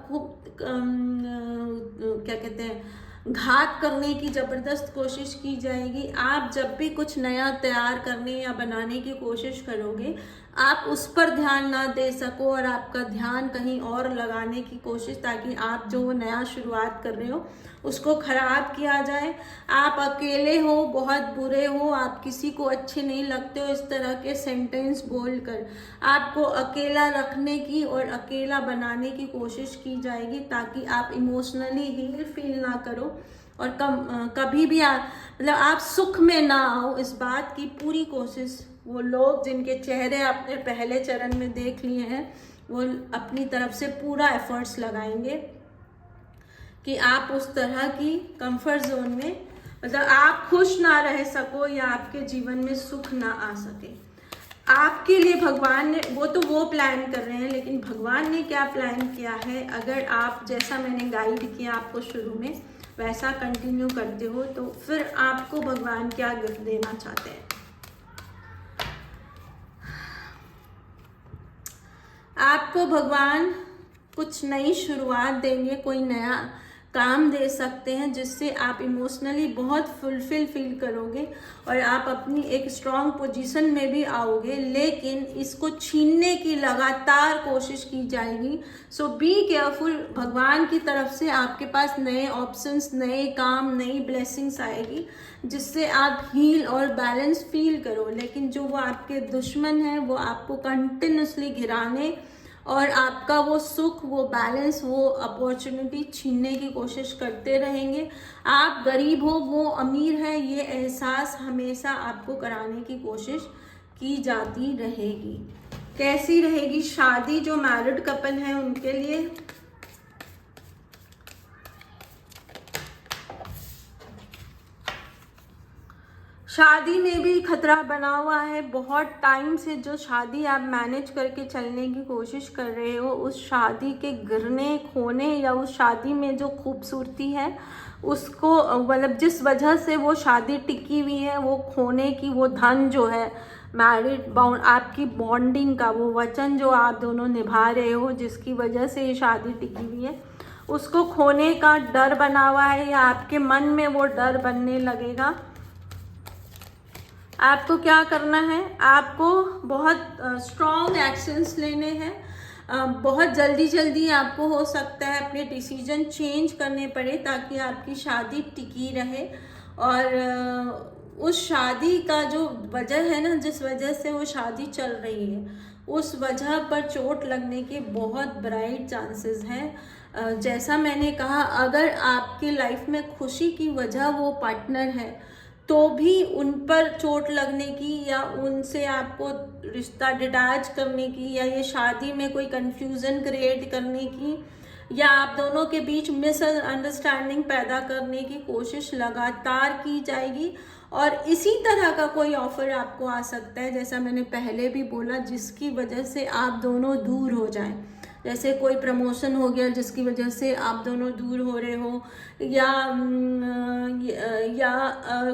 खूब क्या कहते हैं घात करने की ज़बरदस्त कोशिश की जाएगी। आप जब भी कुछ नया तैयार करने या बनाने की कोशिश करोगे आप उस पर ध्यान ना दे सको और आपका ध्यान कहीं और लगाने की कोशिश, ताकि आप जो नया शुरुआत कर रहे हो उसको खराब किया जाए। आप अकेले हो, बहुत बुरे हो, आप किसी को अच्छे नहीं लगते हो, इस तरह के सेंटेंस बोलकर आपको अकेला रखने की और अकेला बनाने की कोशिश की जाएगी, ताकि आप इमोशनली हील फील ना करो और कभी भी मतलब आप सुख में ना आओ। इस बात की पूरी कोशिश वो लोग जिनके चेहरे आपने पहले चरण में देख लिए हैं वो अपनी तरफ से पूरा एफर्ट्स लगाएंगे कि आप उस तरह की कंफर्ट जोन में, मतलब आप खुश ना रह सको या आपके जीवन में सुख ना आ सके। आपके लिए भगवान ने वो प्लान कर रहे हैं, लेकिन भगवान ने क्या प्लान किया है, अगर आप जैसा मैंने गाइड किया आपको शुरू में वैसा कंटिन्यू करते हो तो फिर आपको भगवान क्या गिफ्ट देना चाहते हैं। आपको भगवान कुछ नई शुरुआत देंगे, कोई नया काम दे सकते हैं जिससे आप इमोशनली बहुत फुलफिल फील करोगे और आप अपनी एक स्ट्रॉन्ग पोजीशन में भी आओगे, लेकिन इसको छीनने की लगातार कोशिश की जाएगी। सो बी केयरफुल। भगवान की तरफ से आपके पास नए ऑप्शंस, नए काम, नई ब्लेसिंग्स आएगी जिससे आप हील और बैलेंस फील करो। लेकिन जो वो आपके दुश्मन हैं वो आपको कंटिन्यूसली गिराने और आपका वो सुख, वो बैलेंस, वो अपॉर्चुनिटी छीनने की कोशिश करते रहेंगे। आप गरीब हो, वो अमीर है, ये एहसास हमेशा आपको कराने की कोशिश की जाती रहेगी। कैसी रहेगी शादी जो मैरिड कपल हैं उनके लिए? शादी में भी खतरा बना हुआ है। बहुत टाइम से जो शादी आप मैनेज करके चलने की कोशिश कर रहे हो, उस शादी के गिरने, खोने या उस शादी में जो खूबसूरती है उसको, मतलब जिस वजह से वो शादी टिकी हुई है, वो खोने की, वो धन जो है मैरिड बाउंड, आपकी बॉन्डिंग का वो वचन जो आप दोनों निभा रहे हो, जिसकी वजह से ये शादी टिकी हुई है, उसको खोने का डर बना हुआ है या आपके मन में वो डर बनने लगेगा। आपको क्या करना है? आपको बहुत स्ट्रॉन्ग एक्शंस लेने हैं। बहुत जल्दी जल्दी आपको हो सकता है अपने डिसीजन चेंज करने पड़े ताकि आपकी शादी टिकी रहे। और उस शादी का जो वजह है ना, जिस वजह से वो शादी चल रही है, उस वजह पर चोट लगने के बहुत ब्राइट चांसेस हैं। जैसा मैंने कहा, अगर आपकी लाइफ में खुशी की वजह वो पार्टनर है तो भी उन पर चोट लगने की या उनसे आपको रिश्ता डिटैच करने की या ये शादी में कोई कंफ्यूजन क्रिएट करने की या आप दोनों के बीच मिसअंडरस्टैंडिंग पैदा करने की कोशिश लगातार की जाएगी। और इसी तरह का कोई ऑफर आपको आ सकता है, जैसा मैंने पहले भी बोला, जिसकी वजह से आप दोनों दूर हो जाएं। जैसे कोई प्रमोशन हो गया जिसकी वजह से आप दोनों दूर हो रहे हो, या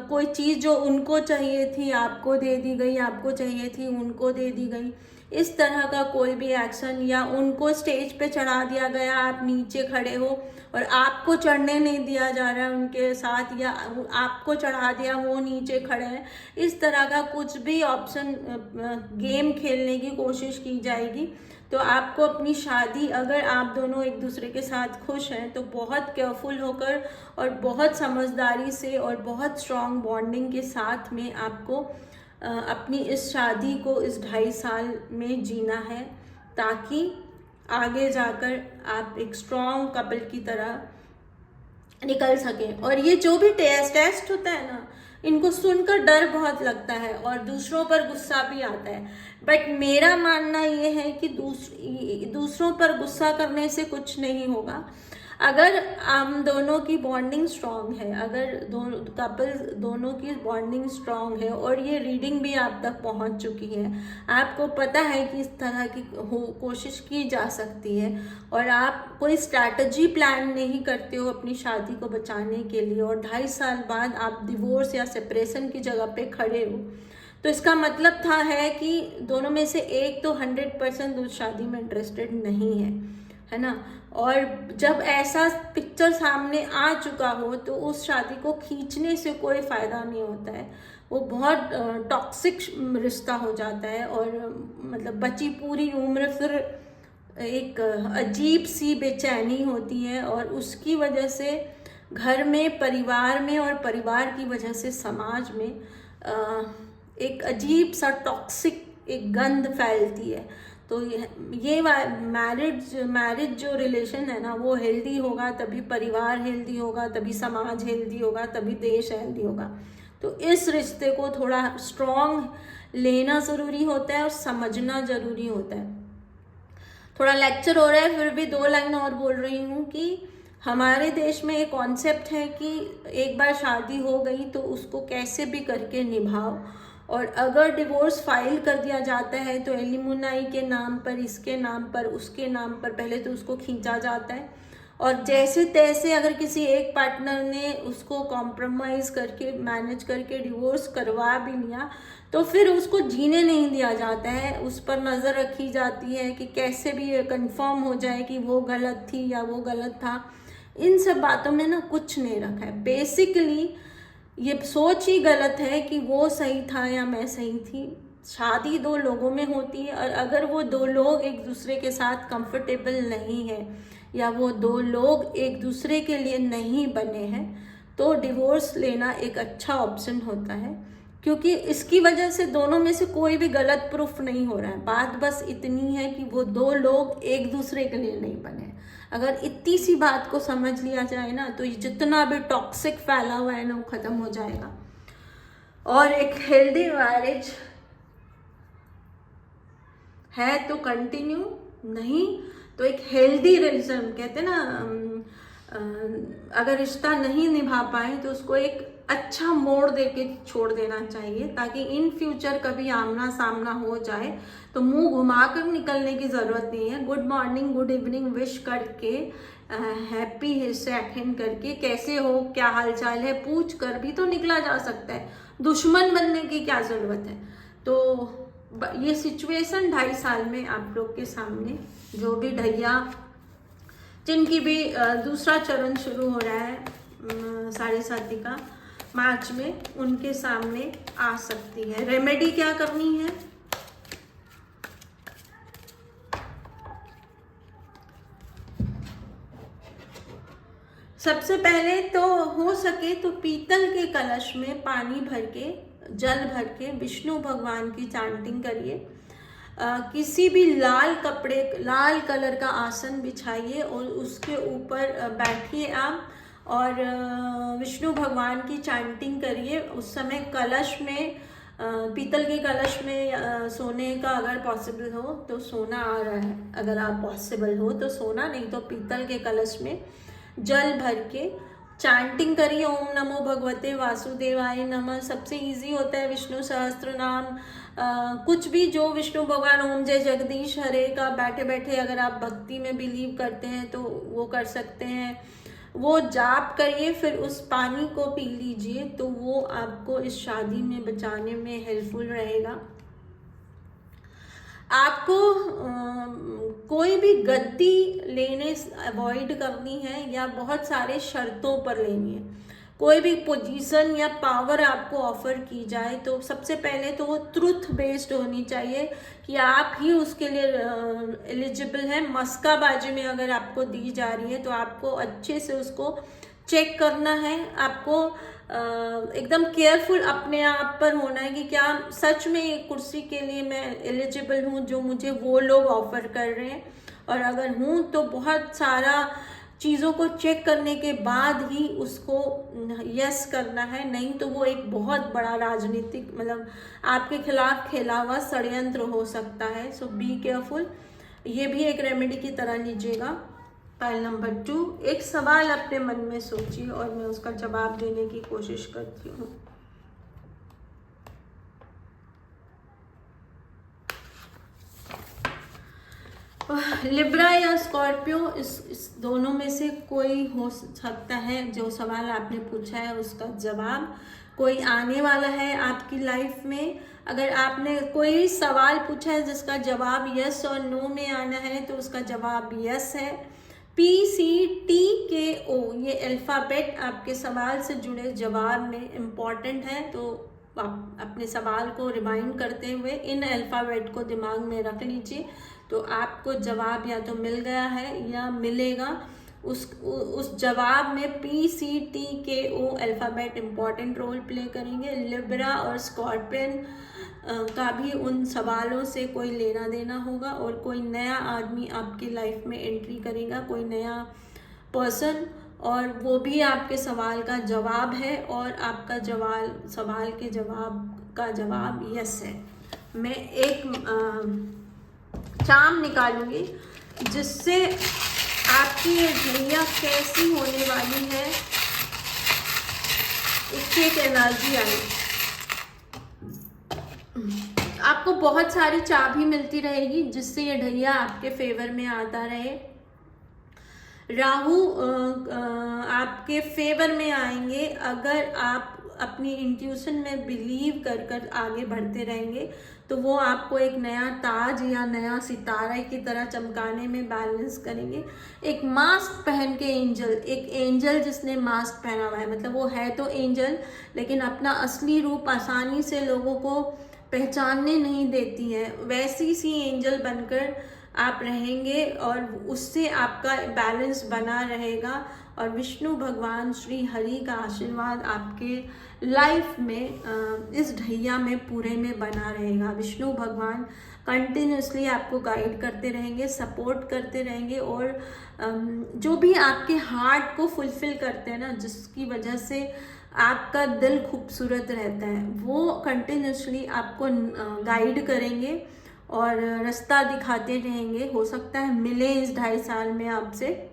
कोई चीज़ जो उनको चाहिए थी आपको दे दी गई, आपको चाहिए थी उनको दे दी गई। इस तरह का कोई भी एक्शन, या उनको स्टेज पे चढ़ा दिया गया, आप नीचे खड़े हो और आपको चढ़ने नहीं दिया जा रहा है उनके साथ, या आपको चढ़ा दिया, वो नीचे खड़े हैं। इस तरह का कुछ भी ऑप्शन, गेम खेलने की कोशिश की जाएगी। तो आपको अपनी शादी, अगर आप दोनों एक दूसरे के साथ खुश हैं, तो बहुत केयरफुल होकर और बहुत समझदारी से और बहुत स्ट्रॉन्ग बॉन्डिंग के साथ में आपको अपनी इस शादी को इस 2.5 साल में जीना है, ताकि आगे जाकर आप एक स्ट्रॉन्ग कपल की तरह निकल सकें। और ये जो भी टेस्ट होता है ना, इनको सुनकर डर बहुत लगता है और दूसरों पर गुस्सा भी आता है, बट मेरा मानना ये है कि दूसरों पर गुस्सा करने से कुछ नहीं होगा। अगर हम दोनों की बॉन्डिंग स्ट्रांग है, अगर दोनों की बॉन्डिंग स्ट्रांग है और ये रीडिंग भी आप तक पहुंच चुकी है, आपको पता है कि इस तरह की कोशिश की जा सकती है और आप कोई स्ट्रैटेजी प्लान नहीं करते हो अपनी शादी को बचाने के लिए, और 2.5 साल बाद आप डिवोर्स या सेपरेशन की जगह पे खड़े हो, तो इसका मतलब है कि दोनों में से एक तो 100% उस शादी में इंटरेस्टेड नहीं है ना। और जब ऐसा पिक्चर सामने आ चुका हो तो उस शादी को खींचने से कोई फ़ायदा नहीं होता है, वो बहुत टॉक्सिक रिश्ता हो जाता है और मतलब बची पूरी उम्र फिर एक अजीब सी बेचैनी होती है, और उसकी वजह से घर में, परिवार में, और परिवार की वजह से समाज में एक अजीब सा टॉक्सिक एक गंध फैलती है। तो ये मैरिज जो रिलेशन है ना, वो हेल्दी होगा तभी परिवार हेल्दी होगा, तभी समाज हेल्दी होगा, तभी देश हेल्दी होगा। तो इस रिश्ते को थोड़ा स्ट्रॉन्ग लेना ज़रूरी होता है और समझना ज़रूरी होता है। थोड़ा लेक्चर हो रहा है, फिर भी 2 लाइन और बोल रही हूँ कि हमारे देश में एक कॉन्सेप्ट है कि एक बार शादी हो गई तो उसको कैसे भी करके निभाओ, और अगर डिवोर्स फाइल कर दिया जाता है तो एलिमुनाई के नाम पर, इसके नाम पर, उसके नाम पर पहले तो उसको खींचा जाता है और जैसे तैसे अगर किसी एक पार्टनर ने उसको कॉम्प्रोमाइज़ करके मैनेज करके डिवोर्स करवा भी लिया तो फिर उसको जीने नहीं दिया जाता है, उस पर नज़र रखी जाती है कि कैसे भी कंफर्म हो जाए कि वो गलत थी या वो गलत था। इन सब बातों में ना कुछ नहीं रखा है। बेसिकली ये सोच ही गलत है कि वो सही था या मैं सही थी। शादी दो लोगों में होती है और अगर वो दो लोग एक दूसरे के साथ कंफर्टेबल नहीं है या वो दो लोग एक दूसरे के लिए नहीं बने हैं तो डिवोर्स लेना एक अच्छा ऑप्शन होता है, क्योंकि इसकी वजह से दोनों में से कोई भी गलत प्रूफ नहीं हो रहा है। बात बस इतनी है कि वो दो लोग एक दूसरे के लिए नहीं बने। अगर इतनी सी बात को समझ लिया जाए ना तो जितना भी टॉक्सिक फैला हुआ है ना वो खत्म हो जाएगा और एक हेल्दी मैरिज है तो कंटिन्यू, नहीं तो एक हेल्दी रिलेशन, कहते ना अगर रिश्ता नहीं निभा पाए तो उसको एक अच्छा मोड़ देके छोड़ देना चाहिए, ताकि इन फ्यूचर कभी आमना सामना हो जाए तो मुंह घुमाकर निकलने की ज़रूरत नहीं है। Good morning good evening wish करके, हैप्पी सेकंड करके, कैसे हो क्या हालचाल है पूछ कर भी तो निकला जा सकता है। दुश्मन बनने की क्या ज़रूरत है। तो ये सिचुएशन 2.5 साल में आप लोग के सामने, जो भी ढैया जिनकी भी दूसरा चरण शुरू हो रहा है साढ़े साथी का मार्च में, उनके सामने आ सकती है। रेमेडी क्या करनी है, सबसे पहले तो हो सके तो पीतल के कलश में पानी भर के, जल भर के विष्णु भगवान की चांटिंग करिए। किसी भी लाल कपड़े, लाल कलर का आसन बिछाइए और उसके ऊपर बैठिए आप और विष्णु भगवान की चांटिंग करिए। उस समय कलश में, पीतल के कलश में सोने का अगर पॉसिबल हो तो सोना आ रहा है, अगर आप पॉसिबल हो तो सोना, नहीं तो पीतल के कलश में जल भर के चांटिंग करिए। ओम नमो भगवते वासुदेवाय नमः। सबसे इजी होता है विष्णु सहस्त्र नाम, कुछ भी जो विष्णु भगवान, ओम जय जगदीश हरे का बैठे बैठे अगर आप भक्ति में बिलीव करते हैं तो वो कर सकते हैं। वो जाप करिए, फिर उस पानी को पी लीजिए तो वो आपको इस शादी में बचाने में हेल्पफुल रहेगा। आपको कोई भी गद्दी लेने अवॉइड करनी है या बहुत सारे शर्तों पर लेनी है। कोई भी पोजीशन या पावर आपको ऑफर की जाए तो सबसे पहले तो वो ट्रुथ बेस्ड होनी चाहिए कि आप ही उसके लिए एलिजिबल हैं। मस्काबाजी में अगर आपको दी जा रही है तो आपको अच्छे से उसको चेक करना है। आपको एकदम केयरफुल अपने आप पर होना है कि क्या सच में ये कुर्सी के लिए मैं एलिजिबल हूँ जो मुझे वो लोग ऑफर कर रहे हैं, और अगर हूँ तो बहुत सारा चीज़ों को चेक करने के बाद ही उसको यस करना है, नहीं तो वो एक बहुत बड़ा राजनीतिक, मतलब आपके खिलाफ खेला हुआ षड्यंत्र हो सकता है। सो बी केयरफुल। ये भी एक रेमेडी की तरह लीजिएगा। फाइल नंबर 2, एक सवाल अपने मन में सोचिए और मैं उसका जवाब देने की कोशिश करती हूँ। लिब्रा या स्कॉर्पियो, इस दोनों में से कोई हो सकता है। जो सवाल आपने पूछा है उसका जवाब कोई आने वाला है आपकी लाइफ में। अगर आपने कोई सवाल पूछा है जिसका जवाब यस और नो में आना है तो उसका जवाब यस है। PCTKO ये अल्फ़ाबेट आपके सवाल से जुड़े जवाब में इम्पॉर्टेंट है, तो आप अपने सवाल को रिमाइंड करते हुए इन अल्फ़ाबेट को दिमाग में रख लीजिए, तो आपको जवाब या तो मिल गया है या मिलेगा। उस जवाब में PCTKO alphabet important role play करेंगे। लिब्रा और स्कॉर्पियन का भी उन सवालों से कोई लेना देना होगा, और कोई नया आदमी आपकी लाइफ में एंट्री करेगा, कोई नया पर्सन, और वो भी आपके सवाल का जवाब है और आपका सवाल के जवाब का जवाब यस है। मैं एक चाम निकालूंगी जिससे आपकी ये ढैया कैसी होने वाली है उसकी एक एनर्जी आई। आपको बहुत सारी चाबी मिलती रहेगी जिससे ये ढैया आपके फेवर में आता रहे। राहु आपके फेवर में आएंगे अगर आप अपनी इंट्यूशन में बिलीव कर कर आगे बढ़ते रहेंगे, तो वो आपको एक नया ताज या नया सितारा की तरह चमकाने में बैलेंस करेंगे। एक मास्क पहन के एंजल, एक एंजल जिसने मास्क पहना हुआ है, मतलब वो है तो एंजल लेकिन अपना असली रूप आसानी से लोगों को पहचानने नहीं देती है, वैसी सी एंजल बनकर आप रहेंगे और उससे आपका बैलेंस बना रहेगा। और विष्णु भगवान श्री हरि का आशीर्वाद आपके लाइफ में इस ढैया में पूरे में बना रहेगा। विष्णु भगवान कंटिन्यूसली आपको गाइड करते रहेंगे, सपोर्ट करते रहेंगे और जो भी आपके हार्ट को फुलफिल करते हैं ना, जिसकी वजह से आपका दिल खूबसूरत रहता है, वो कंटिन्यूसली आपको गाइड करेंगे और रास्ता दिखाते रहेंगे। हो सकता है मिले इस 2.5 साल में आपसे,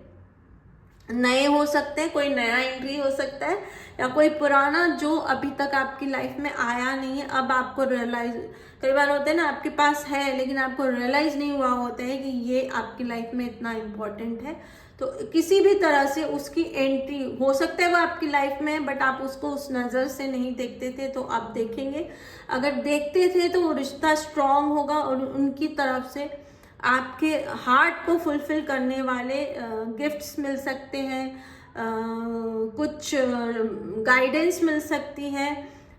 नए हो सकते हैं, कोई नया एंट्री हो सकता है या कोई पुराना जो अभी तक आपकी लाइफ में आया नहीं है, अब आपको रियलाइज, कई बार होता है ना आपके पास है लेकिन आपको रियलाइज नहीं हुआ होता है कि ये आपकी लाइफ में इतना इम्पोर्टेंट है। तो किसी भी तरह से उसकी एंट्री हो सकता है वो आपकी लाइफ में है बट आप उसको उस नज़र से नहीं देखते थे, तो आप देखेंगे। अगर देखते थे तो वो रिश्ता स्ट्रांग होगा और उनकी तरफ से आपके हार्ट को फुलफिल करने वाले गिफ्ट्स मिल सकते हैं, कुछ गाइडेंस मिल सकती है,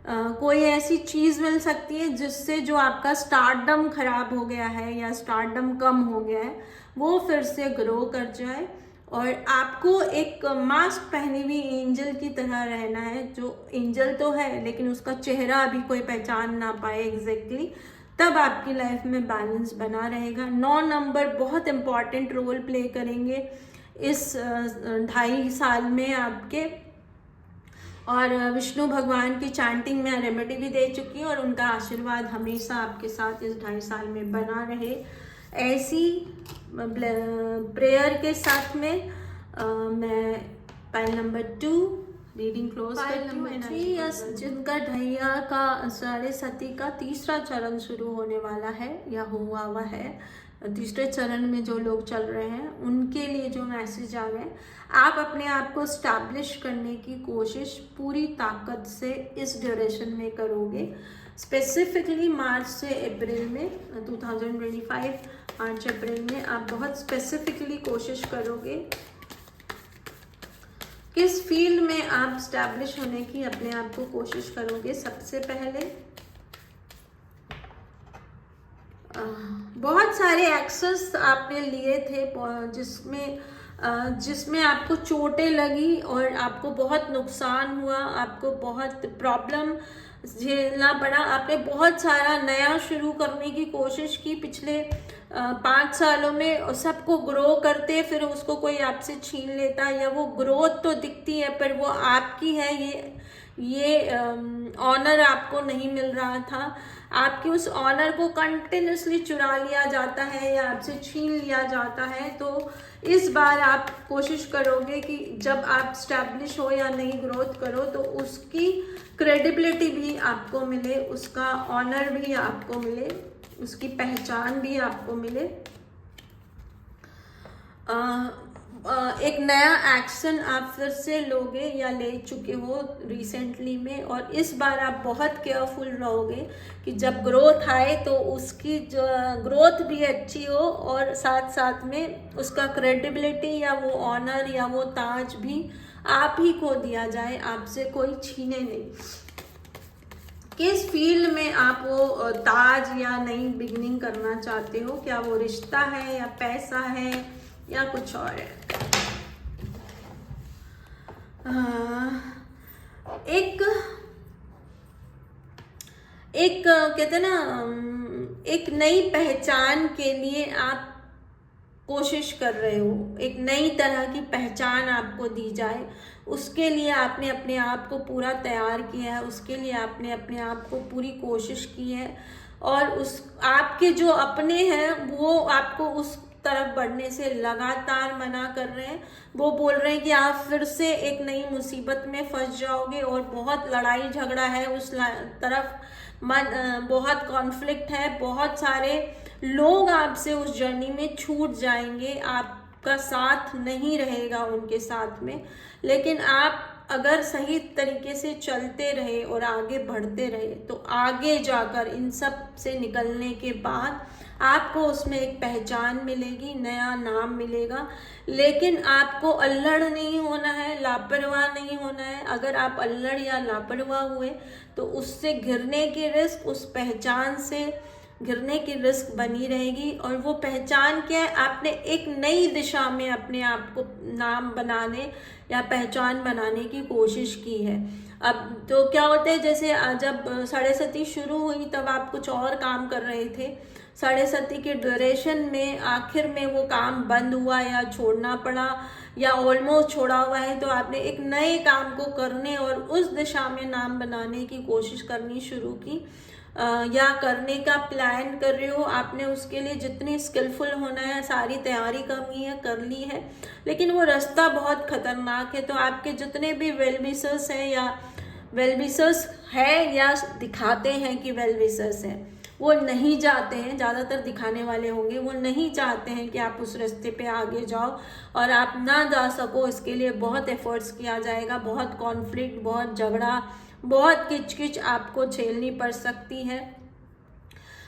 कोई ऐसी चीज़ मिल सकती है जिससे जो आपका स्टारडम खराब हो गया है या स्टारडम कम हो गया है वो फिर से ग्रो कर जाए। और आपको एक मास्क पहनी हुई एंजल की तरह रहना है, जो एंजल तो है लेकिन उसका चेहरा अभी कोई पहचान ना पाए एग्जैक्टली, तब आपकी लाइफ में बैलेंस बना रहेगा। 9 नंबर बहुत इम्पॉर्टेंट रोल प्ले करेंगे इस 2.5 साल में आपके। और विष्णु भगवान की चैंटिंग में रेमेडी भी दे चुकी हूँ और उनका आशीर्वाद हमेशा आपके साथ इस 2.5 साल में बना रहे। ऐसी प्रेयर के साथ में मैं पाइल नंबर 2 रीडिंग क्लोज करती हूँ। जिनका ढैया का साढ़े सती का तीसरा चरण शुरू होने वाला है या हुआ हुआ है, तीसरे चरण में जो लोग चल रहे हैं उनके लिए जो मैसेज आ रहे हैं, आप अपने आप को स्टैब्लिश करने की कोशिश पूरी ताकत से इस ड्यूरेशन में करोगे। स्पेसिफिकली मार्च से अप्रैल में 2025 मार्च अप्रैल में आप बहुत स्पेसिफिकली कोशिश करोगे। किस फील्ड में आप स्टैब्लिश होने की अपने आप को कोशिश करोगे? सबसे पहले बहुत सारे एक्शंस आपने लिए थे जिसमें आपको चोटें लगी और आपको बहुत नुकसान हुआ, आपको बहुत प्रॉब्लम झेलना पड़ा, आपने बहुत सारा नया शुरू करने की कोशिश की पिछले 5 सालों में, सबको ग्रो करते फिर उसको कोई आपसे छीन लेता, या वो ग्रोथ तो दिखती है पर वो आपकी है, ये ऑनर आपको नहीं मिल रहा था, आपके उस ऑनर को कंटिन्यूसली चुरा लिया जाता है या आपसे छीन लिया जाता है। तो इस बार आप कोशिश करोगे कि जब आप स्टैब्लिश हो या नई ग्रोथ करो तो उसकी क्रेडिबिलिटी भी आपको मिले, उसका ऑनर भी आपको मिले, उसकी पहचान भी आपको मिले। एक नया एक्शन आप फिर से लोगे या ले चुके हो रिसेंटली में, और इस बार आप बहुत केयरफुल रहोगे कि जब ग्रोथ आए तो उसकी जो ग्रोथ भी अच्छी हो और साथ साथ में उसका क्रेडिबिलिटी या वो ऑनर या वो ताज भी आप ही को दिया जाए, आपसे कोई छीने नहीं। किस फील्ड में आप वो ताज या नई बिगनिंग करना चाहते हो? क्या वो रिश्ता है या पैसा है या कुछ और है? एक कहते हैं ना, एक नई पहचान के लिए आप कोशिश कर रहे हो, एक नई तरह की पहचान आपको दी जाए, उसके लिए आपने अपने आप को पूरा तैयार किया है, उसके लिए आपने अपने आप को पूरी कोशिश की है, और उस आपके जो अपने हैं वो आपको उस तरफ बढ़ने से लगातार मना कर रहे हैं। वो बोल रहे हैं कि आप फिर से एक नई मुसीबत में फंस जाओगे और बहुत लड़ाई झगड़ा है उस तरफ, बहुत कॉन्फ्लिक्ट है, बहुत सारे लोग आपसे उस जर्नी में छूट जाएंगे, आप आपका साथ नहीं रहेगा उनके साथ में, लेकिन आप अगर सही तरीके से चलते रहे और आगे बढ़ते रहे तो आगे जाकर इन सब से निकलने के बाद आपको उसमें एक पहचान मिलेगी, नया नाम मिलेगा। लेकिन आपको अल्लड़ नहीं होना है, लापरवाह नहीं होना है। अगर आप अल्लड़ या लापरवाह हुए तो उससे गिरने की रिस्क, उस पहचान से गिरने की रिस्क बनी रहेगी। और वो पहचान क्या है, आपने एक नई दिशा में अपने आप को नाम बनाने या पहचान बनाने की कोशिश की है। अब तो क्या होता है, जैसे जब साढ़े सती शुरू हुई तब आप कुछ और काम कर रहे थे, साढ़े सती के ड्यूरेशन में आखिर में वो काम बंद हुआ या छोड़ना पड़ा या ऑलमोस्ट छोड़ा हुआ है, तो आपने एक नए काम को करने और उस दिशा में नाम बनाने की कोशिश करनी शुरू की या करने का प्लान कर रहे हो। आपने उसके लिए जितनी स्किलफुल होना है सारी तैयारी करनी है, कर ली है, लेकिन वो रास्ता बहुत खतरनाक है। तो आपके जितने भी वेल विशर्स हैं या वेल विशर्स है या दिखाते हैं कि वेल विशर्स हैं, वो नहीं चाहते हैं, ज़्यादातर दिखाने वाले होंगे, वो नहीं चाहते हैं कि आप उस रास्ते पे आगे जाओ और आप ना जा सको। इसके लिए बहुत एफर्ट्स किया जाएगा, बहुत कॉन्फ्लिक्ट, बहुत झगड़ा, बहुत किचकिच आपको झेलनी पड़ सकती है।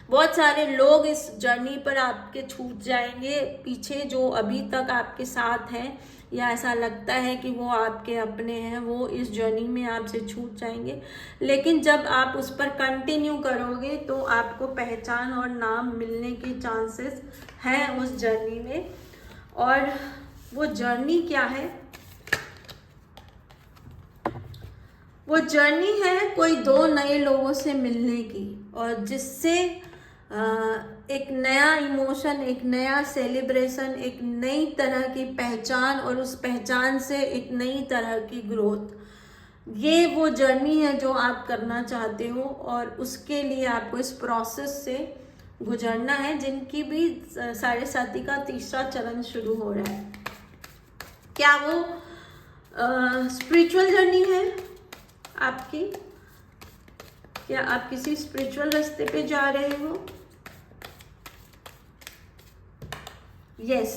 बहुत सारे लोग इस जर्नी पर आपके छूट जाएंगे पीछे, जो अभी तक आपके साथ हैं या ऐसा लगता है कि वो आपके अपने हैं, वो इस जर्नी में आपसे छूट जाएंगे। लेकिन जब आप उस पर कंटिन्यू करोगे तो आपको पहचान और नाम मिलने के चांसेस हैं उस जर्नी में। और वो जर्नी क्या है, वो जर्नी है कोई दो नए लोगों से मिलने की, और जिससे एक नया इमोशन, एक नया सेलिब्रेशन, एक नई तरह की पहचान और उस पहचान से एक नई तरह की ग्रोथ, ये वो जर्नी है जो आप करना चाहते हो। और उसके लिए आपको इस प्रोसेस से गुजरना है, जिनकी भी साढ़े साथी का तीसरा चरण शुरू हो रहा है। क्या वो स्पिरिचुअल जर्नी है आपकी? क्या आप किसी स्पिरिचुअल रास्ते पे जा रहे हो? यस,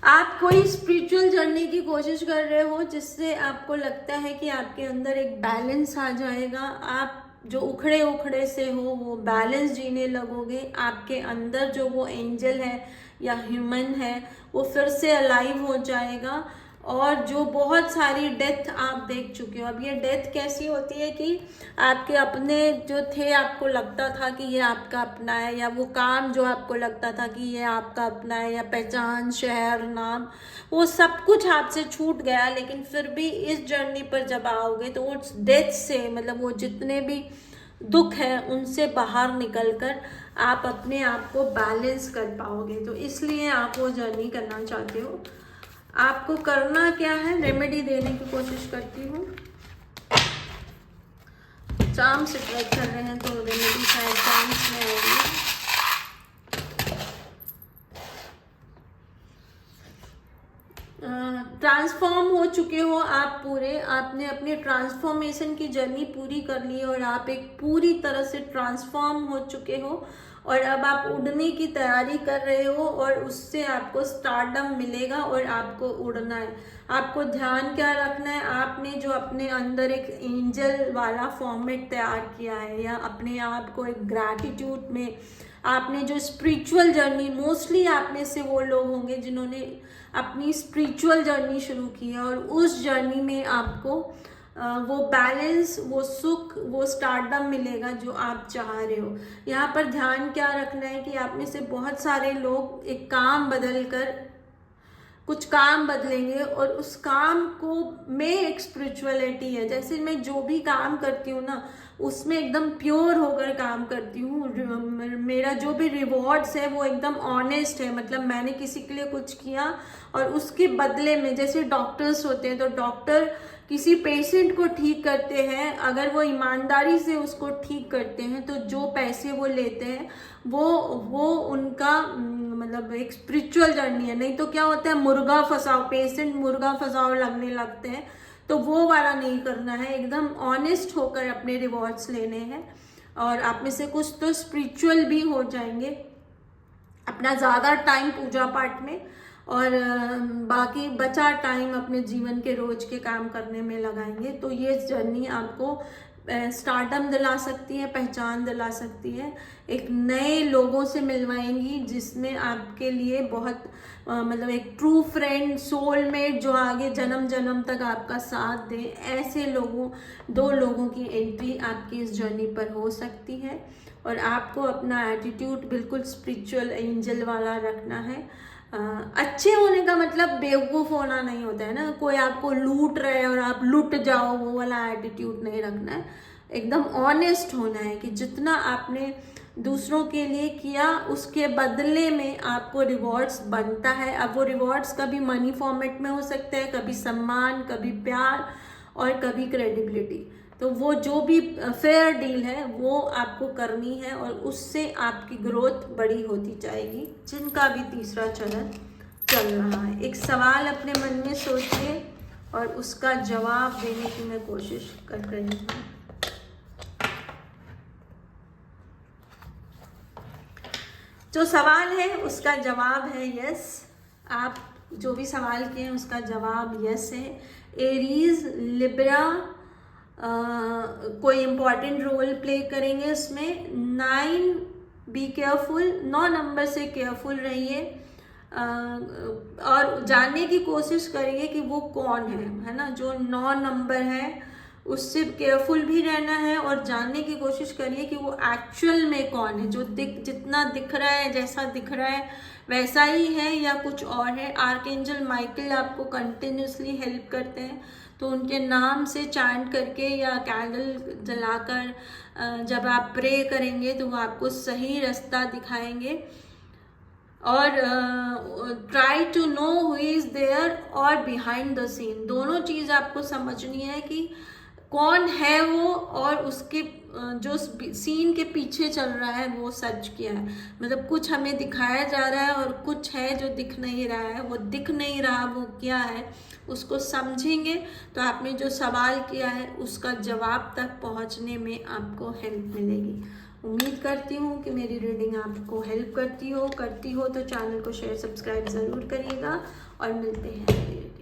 आप कोई स्पिरिचुअल जर्नी की कोशिश कर रहे हो जिससे आपको लगता है कि आपके अंदर एक बैलेंस आ जाएगा। आप जो उखड़े उखड़े से हो वो बैलेंस जीने लगोगे। आपके अंदर जो वो एंजल है या ह्यूमन है वो फिर से अलाइव हो जाएगा। और जो बहुत सारी डेथ आप देख चुके हो, अब ये डेथ कैसी होती है कि आपके अपने जो थे, आपको लगता था कि ये आपका अपना है, या वो काम जो आपको लगता था कि ये आपका अपना है, या पहचान, शहर, नाम, वो सब कुछ आपसे छूट गया। लेकिन फिर भी इस जर्नी पर जब आओगे तो उस डेथ से, मतलब वो जितने भी दुख है उनसे बाहर निकलकर आप अपने आप को बैलेंस कर पाओगे। तो इसलिए आप वो जर्नी करना चाहते हो। आपको करना क्या है, रेमेडी देने की कोशिश करती हूँ। चार्म्स अट्रैक्ट कर रहे हैं तो रेमेडी शायद चार्म्स में होगी। ट्रांसफॉर्म हो चुके हो आप पूरे, आपने अपनी ट्रांसफॉर्मेशन की जर्नी पूरी कर ली और आप एक पूरी तरह से ट्रांसफॉर्म हो चुके हो। और अब आप उड़ने की तैयारी कर रहे हो और उससे आपको स्टारडम मिलेगा और आपको उड़ना है। आपको ध्यान क्या रखना है, आपने जो अपने अंदर एक एंजल वाला फॉर्मेट तैयार किया है, या अपने आप को एक ग्रैटिट्यूड में आपने जो स्पिरिचुअल जर्नी, मोस्टली आप में से वो लोग होंगे जिन्होंने अपनी स्पिरिचुअल जर्नी शुरू की है, और उस जर्नी में आपको वो बैलेंस, वो सुख, वो स्टारडम मिलेगा जो आप चाह रहे हो। यहाँ पर ध्यान क्या रखना है कि आप में से बहुत सारे लोग एक काम बदल कर कुछ काम बदलेंगे और उस काम को में एक स्पिरिचुअलिटी है। जैसे मैं जो भी काम करती हूँ ना उसमें एकदम प्योर होकर काम करती हूँ। मेरा जो भी रिवॉर्ड्स है वो एकदम ऑनेस्ट है, मतलब मैंने किसी के लिए कुछ किया और उसके बदले में, जैसे डॉक्टर्स होते हैं तो डॉक्टर किसी पेशेंट को ठीक करते हैं, अगर वो ईमानदारी से उसको ठीक करते हैं तो जो पैसे वो लेते हैं वो उनका मतलब एक स्पिरिचुअल जर्नी है। नहीं तो क्या होता है, मुर्गा फंसाओ, पेशेंट मुर्गा फंसाओ लगने लगते हैं, तो वो वाला नहीं करना है। एकदम ऑनेस्ट होकर अपने रिवॉर्ड्स लेने हैं। और आप में से कुछ तो स्पिरिचुअल भी हो जाएंगे, अपना ज़्यादा टाइम पूजा पाठ में और बाकी बचा टाइम अपने जीवन के रोज के काम करने में लगाएंगे। तो ये जर्नी आपको स्टारडम दिला सकती है, पहचान दिला सकती है, एक नए लोगों से मिलवाएंगी जिसमें आपके लिए बहुत मतलब एक ट्रू फ्रेंड, सोलमेट जो आगे जन्म जन्म तक आपका साथ दे, ऐसे लोगों, 2 लोगों की एंट्री आपकी इस जर्नी पर हो सकती है। और आपको अपना एटीट्यूड बिल्कुल स्पिरिचुअल एंजल वाला रखना है। अच्छे होने का मतलब बेवकूफ़ होना नहीं होता है ना, कोई आपको लूट रहा है और आप लुट जाओ, वो वाला एटीट्यूड नहीं रखना है। एकदम ऑनेस्ट होना है कि जितना आपने दूसरों के लिए किया उसके बदले में आपको रिवॉर्ड्स बनता है। अब वो रिवॉर्ड्स कभी मनी फॉर्मेट में हो सकते हैं, कभी सम्मान, कभी प्यार और कभी क्रेडिबिलिटी। तो वो जो भी फेयर डील है वो आपको करनी है और उससे आपकी ग्रोथ बड़ी होती जाएगी। जिनका भी तीसरा चरण चल रहा है, एक सवाल अपने मन में सोचिए और उसका जवाब देने की मैं कोशिश कर रही हूँ। जो सवाल है उसका जवाब है यस। आप जो भी सवाल किए हैं उसका जवाब यस है। एरीज, लिब्रा कोई इम्पॉर्टेंट रोल प्ले करेंगे उसमें। 9 बी केयरफुल, 9 नंबर से केयरफुल रहिए और जानने की कोशिश करिए कि वो कौन है ना। जो 9 नंबर है उससे केयरफुल भी रहना है और जानने की कोशिश करिए कि वो एक्चुअल में कौन है। जो जितना दिख रहा है, जैसा दिख रहा है वैसा ही है या कुछ और है। आर्कएंजल माइकल आपको कंटिन्यूसली हेल्प करते हैं, तो उनके नाम से चैंट करके या कैंडल जलाकर जब आप प्रे करेंगे तो वो आपको सही रास्ता दिखाएंगे। और try to know who is there और बिहाइंड द सीन, दोनों चीज़ आपको समझनी है कि कौन है वो और उसके जो सीन के पीछे चल रहा है वो सच क्या है। मतलब कुछ हमें दिखाया जा रहा है और कुछ है जो दिख नहीं रहा है। वो दिख नहीं रहा वो क्या है उसको समझेंगे तो आपने जो सवाल किया है उसका जवाब तक पहुंचने में आपको हेल्प मिलेगी। उम्मीद करती हूँ कि मेरी रीडिंग आपको हेल्प करती हो तो चैनल को शेयर सब्सक्राइब ज़रूर करिएगा और मिलते हैं।